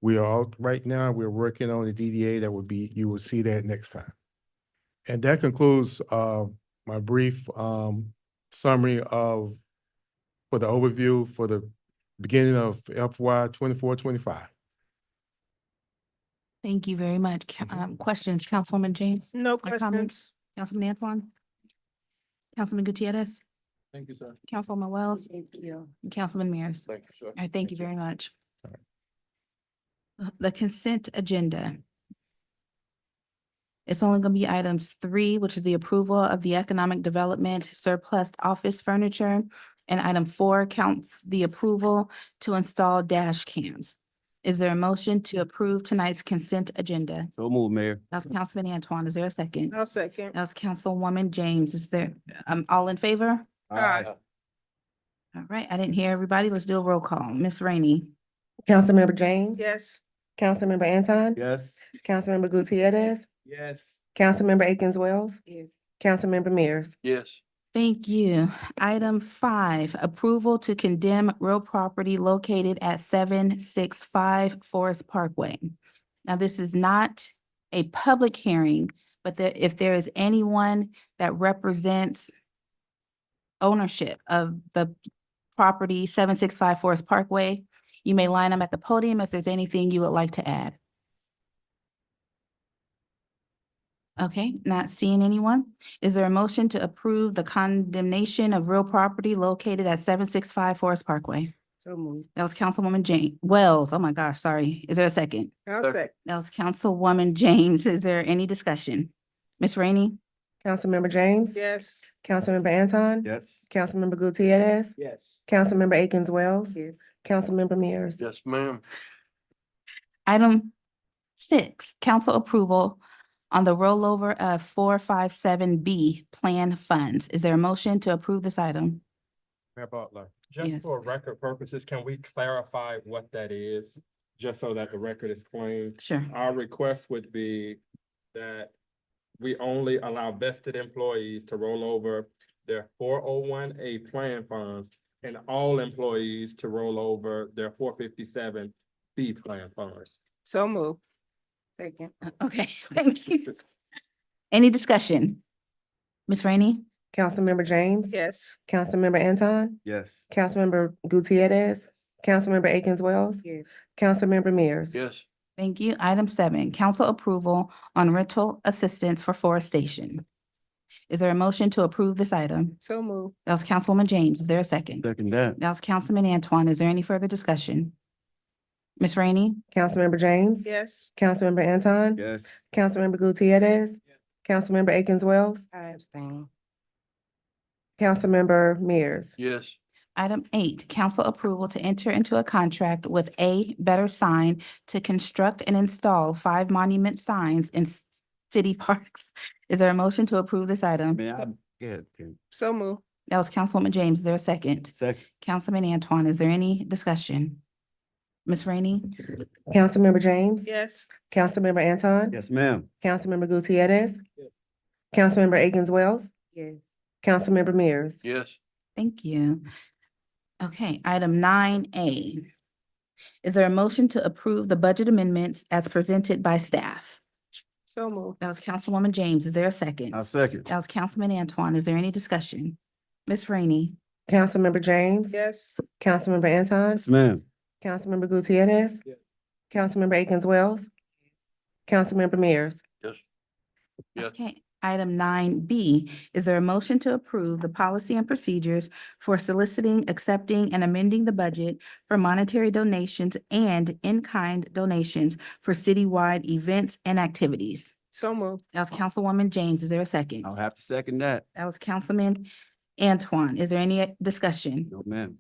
We are right now, we're working on the DDA that would be, you will see that next time. And that concludes my brief summary for the overview for the beginning of FY 24-25. Thank you very much. Questions, Councilwoman James? No Or questions. comments? Councilman Antoine? Councilman Gutierrez? Thank you, sir. Councilwoman Wells? Thank you. And Councilman Mears? Thank you, sir. All right, thank you very much. The consent agenda. It's only gonna be items 3, which is the approval of the economic development surplus office furniture. And item 4 counts the approval to install dash cams. Is there a motion to approve tonight's consent agenda? So move, Mayor. That was Councilman Antoine. Is there a second? I'll second. That was Councilwoman James. Is there, all in favor? Aye. All right, I didn't hear everybody. Let's do a roll call. Ms. Rainey? Councilmember James. Yes. Councilmember Anton. Yes. Councilmember Gutierrez. Yes. Councilmember Akins Wells. Yes. Councilmember Mears. Yes. Thank you. Item 5, approval to condemn real property located at 765 Forest Parkway. Now, this is not a public hearing, but if there is anyone that represents ownership of the property 765 Forest Parkway, you may line them at the podium if there's anything you would like to add. Okay, not seeing anyone. Is there a motion to approve the condemnation of real property located at 765 Forest Parkway? So moved. That was Councilwoman Jane Wells. Oh my gosh, sorry. Is there a second? I'll second. That was Councilwoman James. Is there any discussion? Ms. Rainey? Councilmember James. Yes. Councilmember Anton. Yes. Councilmember Gutierrez. Yes. Councilmember Akins Wells. Yes. Councilmember Mears. Yes, ma'am. Item 6, council approval on the rollover of 457B plan funds. Is there a motion to approve this item? Mayor Butler, Yes. just for record purposes, can we clarify what that is? Just so that the record is clean. Sure. Our request would be that we only allow vested employees to roll over their 401A plan funds and all employees to roll over their 457B plan funds. So moved. Second. Okay, thank you. Any discussion? Ms. Rainey? Councilmember James. Yes. Councilmember Anton. Yes. Councilmember Gutierrez. Councilmember Akins Wells. Yes. Councilmember Mears. Yes. Thank you. Item 7, council approval on rental assistance for forestation. Is there a motion to approve this item? So moved. That was Councilwoman James. Is there a second? Second that. That was Councilman Antoine. Is there any further discussion? Ms. Rainey? Councilmember James. Yes. Councilmember Anton. Yes. Councilmember Gutierrez. Councilmember Akins Wells. I abstain. Councilmember Mears. Yes. Item 8, council approval to enter into a contract with A Better Sign to construct and install 5 monument signs in city parks. Is there a motion to approve this item? Good. So move. That was Councilwoman James. Is there a second? Second. Councilman Antoine, is there any discussion? Ms. Rainey? Councilmember James. Yes. Councilmember Anton. Yes, ma'am. Councilmember Gutierrez. Councilmember Akins Wells. Yes. Councilmember Mears. Yes. Thank you. Okay, item 9A. Is there a motion to approve the budget amendments as presented by staff? So move. That was Councilwoman James. Is there a second? I'll second. That was Councilman Antoine. Is there any discussion? Ms. Rainey? Councilmember James. Yes. Councilmember Anton. Yes, ma'am. Councilmember Gutierrez. Councilmember Akins Wells. Councilmember Mears. Yes. Yes. Okay, item 9B, is there a motion to approve the policy and procedures for soliciting, accepting, and amending the budget for monetary donations and in-kind donations for citywide events and activities? So move. That was Councilwoman James. Is there a second? I'll have to second that. That was Councilman Antoine. Is there any discussion? No, ma'am.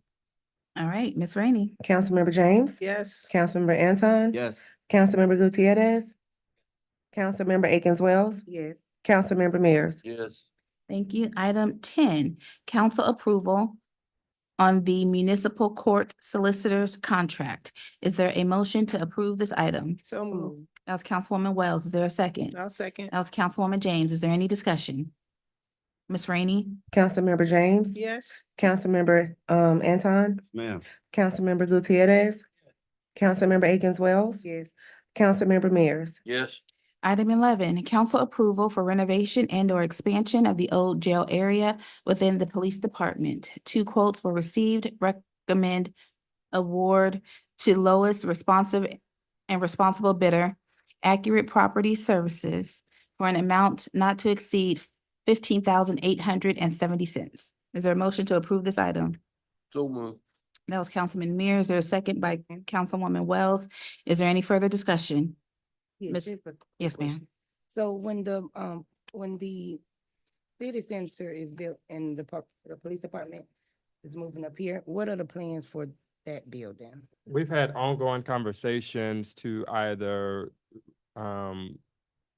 All right, Ms. Rainey? Councilmember James. Yes. Councilmember Anton. Yes. Councilmember Gutierrez. Councilmember Akins Wells. Yes. Councilmember Mears. Yes. Thank you. Item 10, council approval on the municipal court solicitor's contract. Is there a motion to approve this item? So move. That was Councilwoman Wells. Is there a second? I'll second. That was Councilwoman James. Is there any discussion? Ms. Rainey? Councilmember James. Yes. Councilmember Anton. Yes, ma'am. Councilmember Gutierrez. Councilmember Akins Wells. Yes. Councilmember Mears. Yes. Item 11, council approval for renovation and or expansion of the old jail area within the police department. 2 quotes were received. Recommend award to lowest responsive and responsible bidder, Accurate Property Services, for an amount not to exceed $15,870. Is there a motion to approve this item? So moved. That was Councilman Mears. Is there a second by Councilwoman Wells? Is there any further discussion? Miss- Yes, ma'am. So when the city center is built and the police department is moving up here, what are the plans for that building? We've had ongoing conversations to either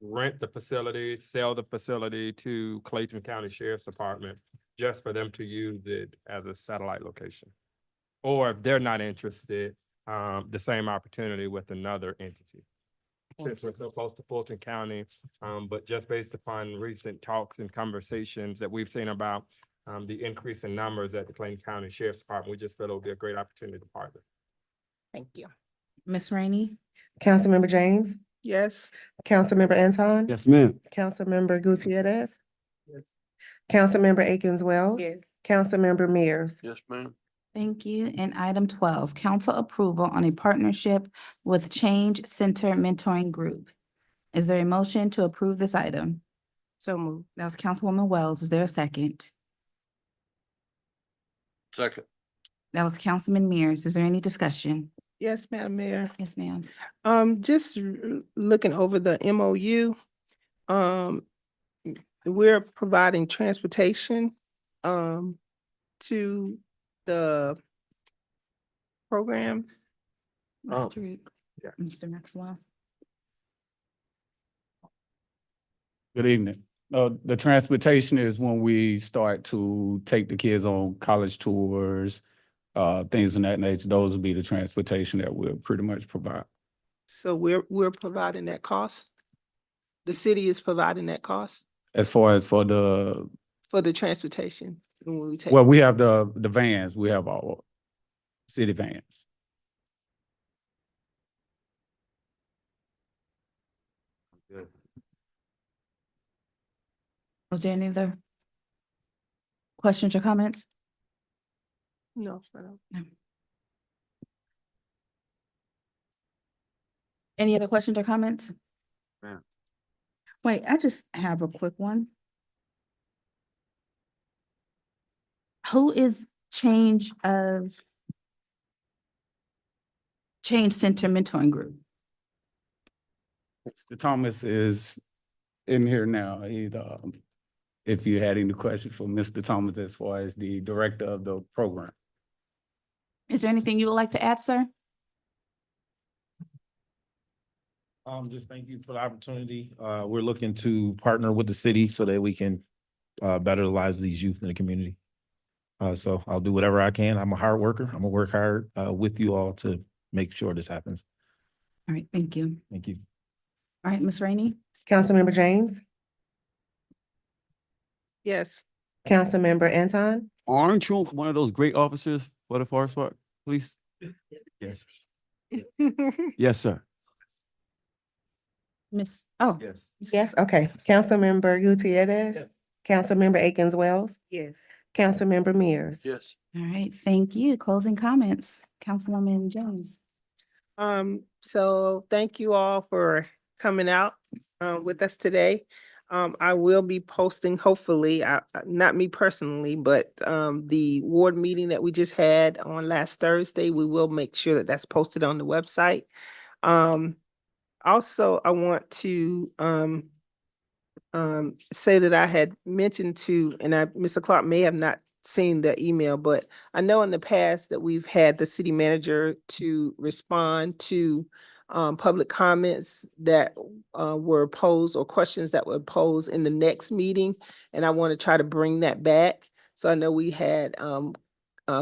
rent the facility, sell the facility to Clayton County Sheriff's Department, just for them to use it as a satellite location. Or if they're not interested, the same opportunity with another entity. Since we're so close to Fulton County, but just based upon recent talks and conversations that we've seen about the increase in numbers at the Clayton County Sheriff's Department, we just feel it would be a great opportunity to partner. Thank you. Ms. Rainey? Councilmember James. Yes. Councilmember Anton. Yes, ma'am. Councilmember Gutierrez. Councilmember Akins Wells. Yes. Councilmember Mears. Yes, ma'am. Thank you. And item 12, council approval on a partnership with Change Center Mentoring Group. Is there a motion to approve this item? So move. That was Councilwoman Wells. Is there a second? Second. That was Councilman Mears. Is there any discussion? Yes, Madam Mayor. Yes, ma'am. Looking over the MOU, we're providing transportation, to the program. Mr. Maxwell. Good evening. The transportation is when we start to take the kids on college tours, things of that nature. Those will be the transportation that we'll pretty much provide. So we're providing that cost? The city is providing that cost As far as for the, for the transportation? When we take. well, we have the vans, we have our city vans. Good. Was there any other questions or comments? No, I don't. Any other questions or comments? Ma'am. Wait, I just have a quick one. Who is Change Change Center Mentoring Group. Mr. Thomas is in here now. If you had any questions for Mr. Thomas as far as the director of the program. Is there anything you would like to add, sir? Just thank you for the opportunity. We're looking to partner with the city so that we can better the lives of these youth in the community. So I'll do whatever I can. I'm a hard worker. I'm gonna work hard with you all to make sure this happens. All right, thank you. Thank you. All right, Ms. Rainey? Councilmember James, Yes. Councilmember Anton, Aren't you one of those great officers for the Forest Park Police? Yes. Yes, sir. Yes. yes, okay. Councilmember Gutierrez, Councilmember Akins Wells, Yes. Councilmember Mears. Yes. All right, thank you. Closing comments, Councilwoman Jones. So thank you all for coming out with us today. I will be posting, hopefully, not me personally, but the ward meeting that we just had on last Thursday, we will make sure that that's posted on the website. Also, I want to say that I had mentioned to, and Mr. Clark may have not seen the email, but I know in the past that we've had the city manager to respond to public comments that were posed or questions that were posed in the next meeting. And I want to try to bring that back. So I know we had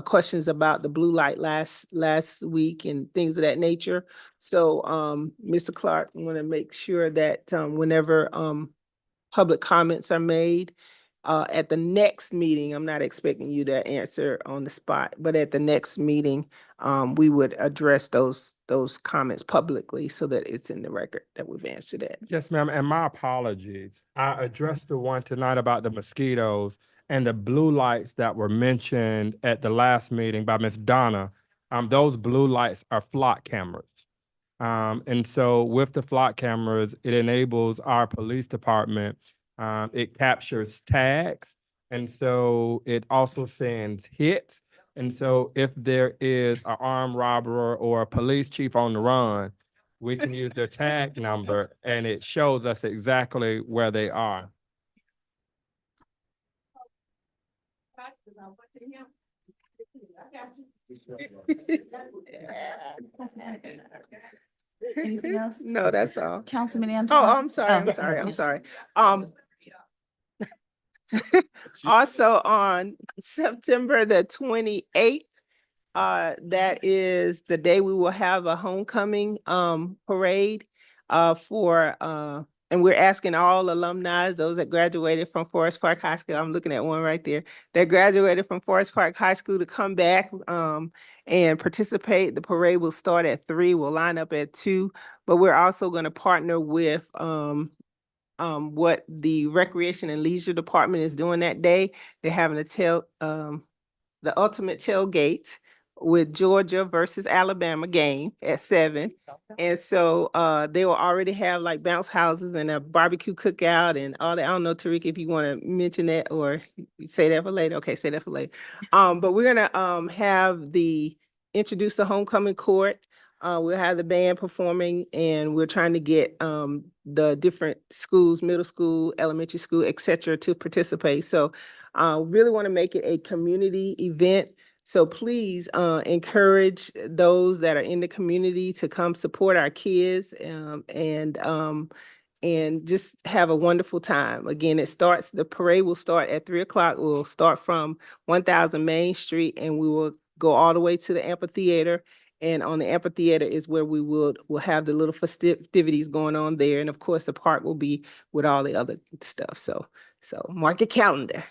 questions about the blue light last week and things of that nature. So Mr. Clark, I want to make sure that whenever public comments are made, at the next meeting, I'm not expecting you to answer on the spot, but at the next meeting, we would address those comments publicly so that it's in the record that we've answered it. Yes, ma'am, and my apologies. I addressed the one tonight about the mosquitoes and the blue lights that were mentioned at the last meeting by Ms. Donna. Those blue lights are flock cameras. And so with the flock cameras, it enables our police department, it captures tags. And so it also sends hits. And so if there is an armed robber or a police chief on the run, we can use their tag number and it shows us exactly where they are. Anything else? No, that's all. Councilman Anton? Oh, I'm sorry. Also on September the 28th, that is the day we will have a homecoming parade and we're asking all alumni, those that graduated from Forest Park High School, I'm looking at one right there, that graduated from Forest Park High School to come back and participate. The parade will start at 3, we'll line up at 2, but we're also going to partner with what the Recreation and Leisure Department is doing that day. They're having the ultimate tailgate with Georgia versus Alabama game at 7. And so they will already have like bounce houses and a barbecue cookout and all that. I don't know, Tariq, if you want to mention that or say that for later. Okay, say that for later. But we're gonna introduce the homecoming court. We'll have the band performing and we're trying to get the different schools, middle school, elementary school, et cetera, to participate. So really want to make it a community event. So please encourage those that are in the community to come support our kids and just have a wonderful time. Again, the parade will start at 3 o'clock. We'll start from 1000 Main Street and we will go all the way to the amphitheater. And on the amphitheater is where we'll have the little festivities going on there. And of course, the park will be with all the other stuff. So mark your calendar.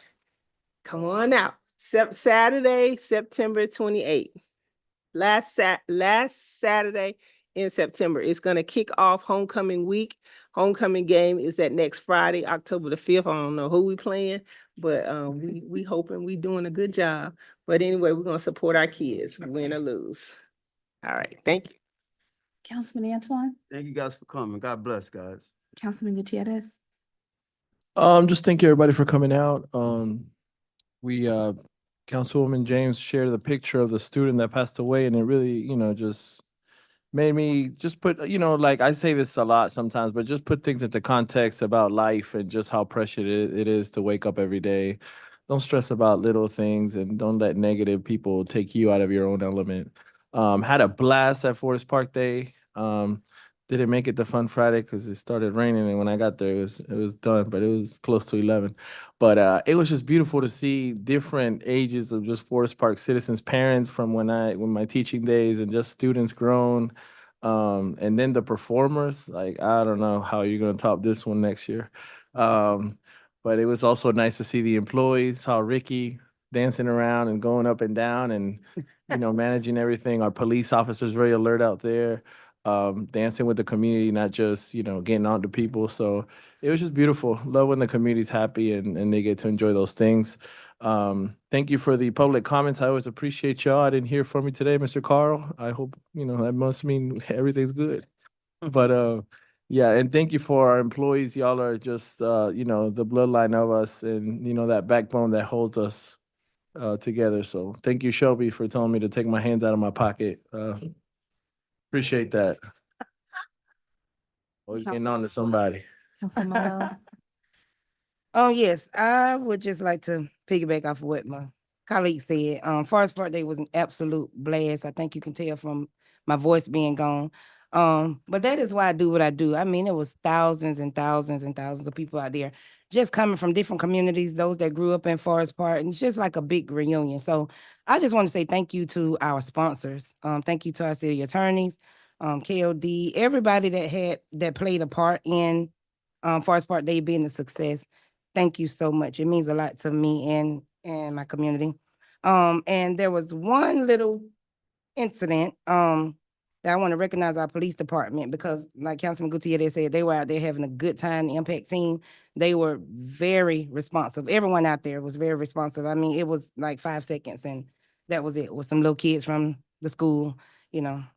Come on out. Saturday, September 28th. Last Saturday in September. It's going to kick off homecoming week. Homecoming game is that next Friday, October the 5th. I don't know who we playing, but we hoping we doing a good job. But anyway, we're going to support our kids, win or lose. All right, thank you. Councilman Antoine? Thank you guys for coming. God bless, guys. Councilman Gutierrez? Just thank you everybody for coming out. Councilwoman James shared the picture of the student that passed away and it really, just made me just put, like I say this a lot sometimes, but just put things into context about life and just how precious it is to wake up every day. Don't stress about little things and don't let negative people take you out of your own element. Had a blast at Forest Park Day. Didn't make it to Fun Friday because it started raining, and when I got there, it was done, but it was close to 11. But it was just beautiful to see different ages of just Forest Park citizens, parents from when my teaching days, and just students grown. And then the performers, like I don't know how you're gonna top this one next year. But it was also nice to see the employees, how Ricky dancing around and going up and down and managing everything. Our police officers very alert out there, dancing with the community, not just, getting on to people. So it was just beautiful. Love when the community's happy and they get to enjoy those things. Thank you for the public comments. I always appreciate y'all. I didn't hear from you today, Mr. Carl. I hope, that must mean everything's good. But yeah, and thank you for our employees. Y'all are just, the bloodline of us and, that backbone that holds us together. So thank you, Shelby, for telling me to take my hands out of my pocket. Appreciate that. Always getting on to somebody. Councilman Wells. Oh, yes, I would just like to piggyback off of what my colleague said. Forest Park Day was an absolute blast. I think you can tell from my voice being gone. But that is why I do what I do. I mean, it was thousands and thousands and thousands of people out there just coming from different communities, those that grew up in Forest Park, and it's just like a big reunion. So I just want to say thank you to our sponsors. Thank you to our city attorneys, KOD, everybody that played a part in Forest Park Day being a success. Thank you so much. It means a lot to me and my community. And there was one little incident that I want to recognize our police department because, like Councilman Gutierrez said, they were out there having a good time. The Impact team, they were very responsive. Everyone out there was very responsive. I mean, it was like 5 seconds and that was it, with some little kids from the school,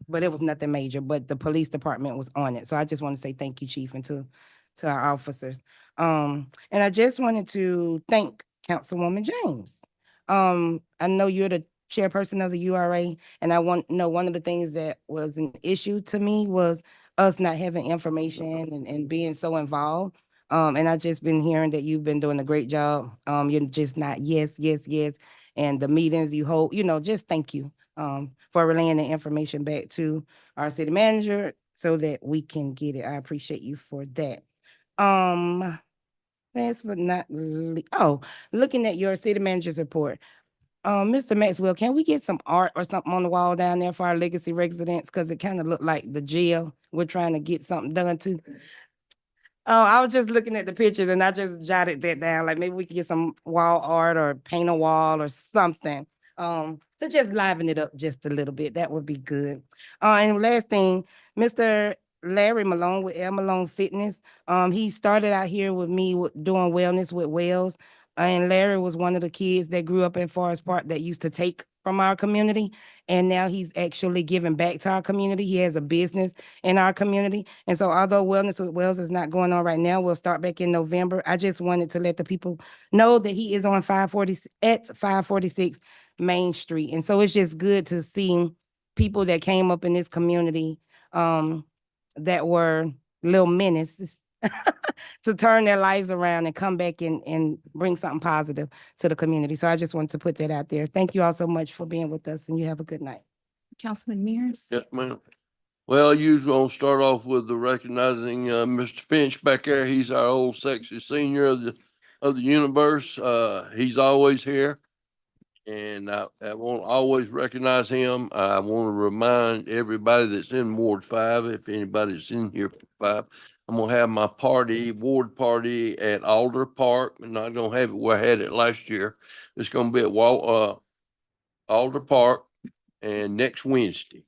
but it was nothing major. But the police department was on it. So I just want to say thank you, Chief, and to our officers. And I just wanted to thank Councilwoman James. I know you're the chairperson of the URA, and I know one of the things that was an issue to me was us not having information and being so involved. And I've just been hearing that you've been doing a great job. You're just not yes. And the meetings you hold, just thank you for relaying the information back to our city manager so that we can get it. I appreciate you for that. Last but not least, looking at your city manager's report. Mr. Maxwell, can we get some art or something on the wall down there for our legacy residents? Cause it kind of looked like the jail we're trying to get something done to. I was just looking at the pictures and I just jotted that down. Like maybe we could get some wall art or paint a wall or something. To just liven it up just a little bit. That would be good. And last thing, Mr. Larry Malone with L Malone Fitness. He started out here with me doing wellness with Wells. And Larry was one of the kids that grew up in Forest Park that used to take from our community. And now he's actually giving back to our community. He has a business in our community. And so although Wellness with Wells is not going on right now, we'll start back in November. I just wanted to let the people know that he is on 546 Main Street. And so it's just good to see people that came up in this community that were little menaces to turn their lives around and come back and bring something positive to the community. So I just wanted to put that out there. Thank you all so much for being with us and you have a good night. Councilman Mears. Yes, ma'am. Well, usually I'll start off with the recognizing Mr. Finch back there. He's our old sexy senior of the universe. He's always here. And I want to always recognize him. I want to remind everybody that's in Ward 5, if anybody's in here for 5, I'm going to have my ward party at Alder Park. I'm not going to have it where I had it last year. It's going to be at Alder Park and next Wednesday.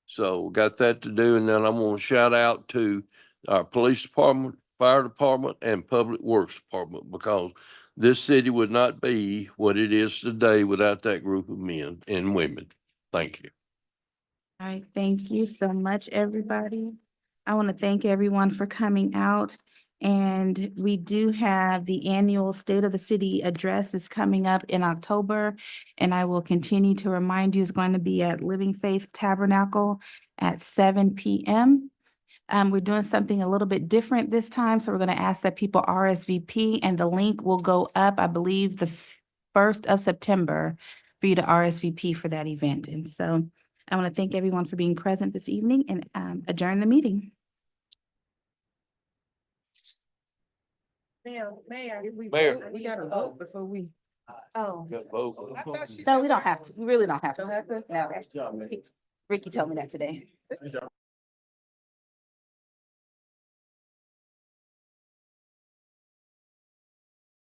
So got that to do. And then I'm going to shout out to our police department, fire department, and public works department, because this city would not be what it is today without that group of men and women. Thank you. All right, thank you so much, everybody. I want to thank everyone for coming out And we do have the annual State of the City address is coming up in October. And I will continue to remind you, it's going to be at Living Faith Tabernacle at 7 p.m. We're doing something a little bit different this time, so we're going to ask that people RSVP, and the link will go up, I believe, the 1st of September for you to RSVP for that event. And so I want to thank everyone for being present this evening and adjourn the meeting. Mayor, Mayor. We gotta vote before we. Oh, Got both. no, we don't have to. We really don't have to. No. Ricky told me that today.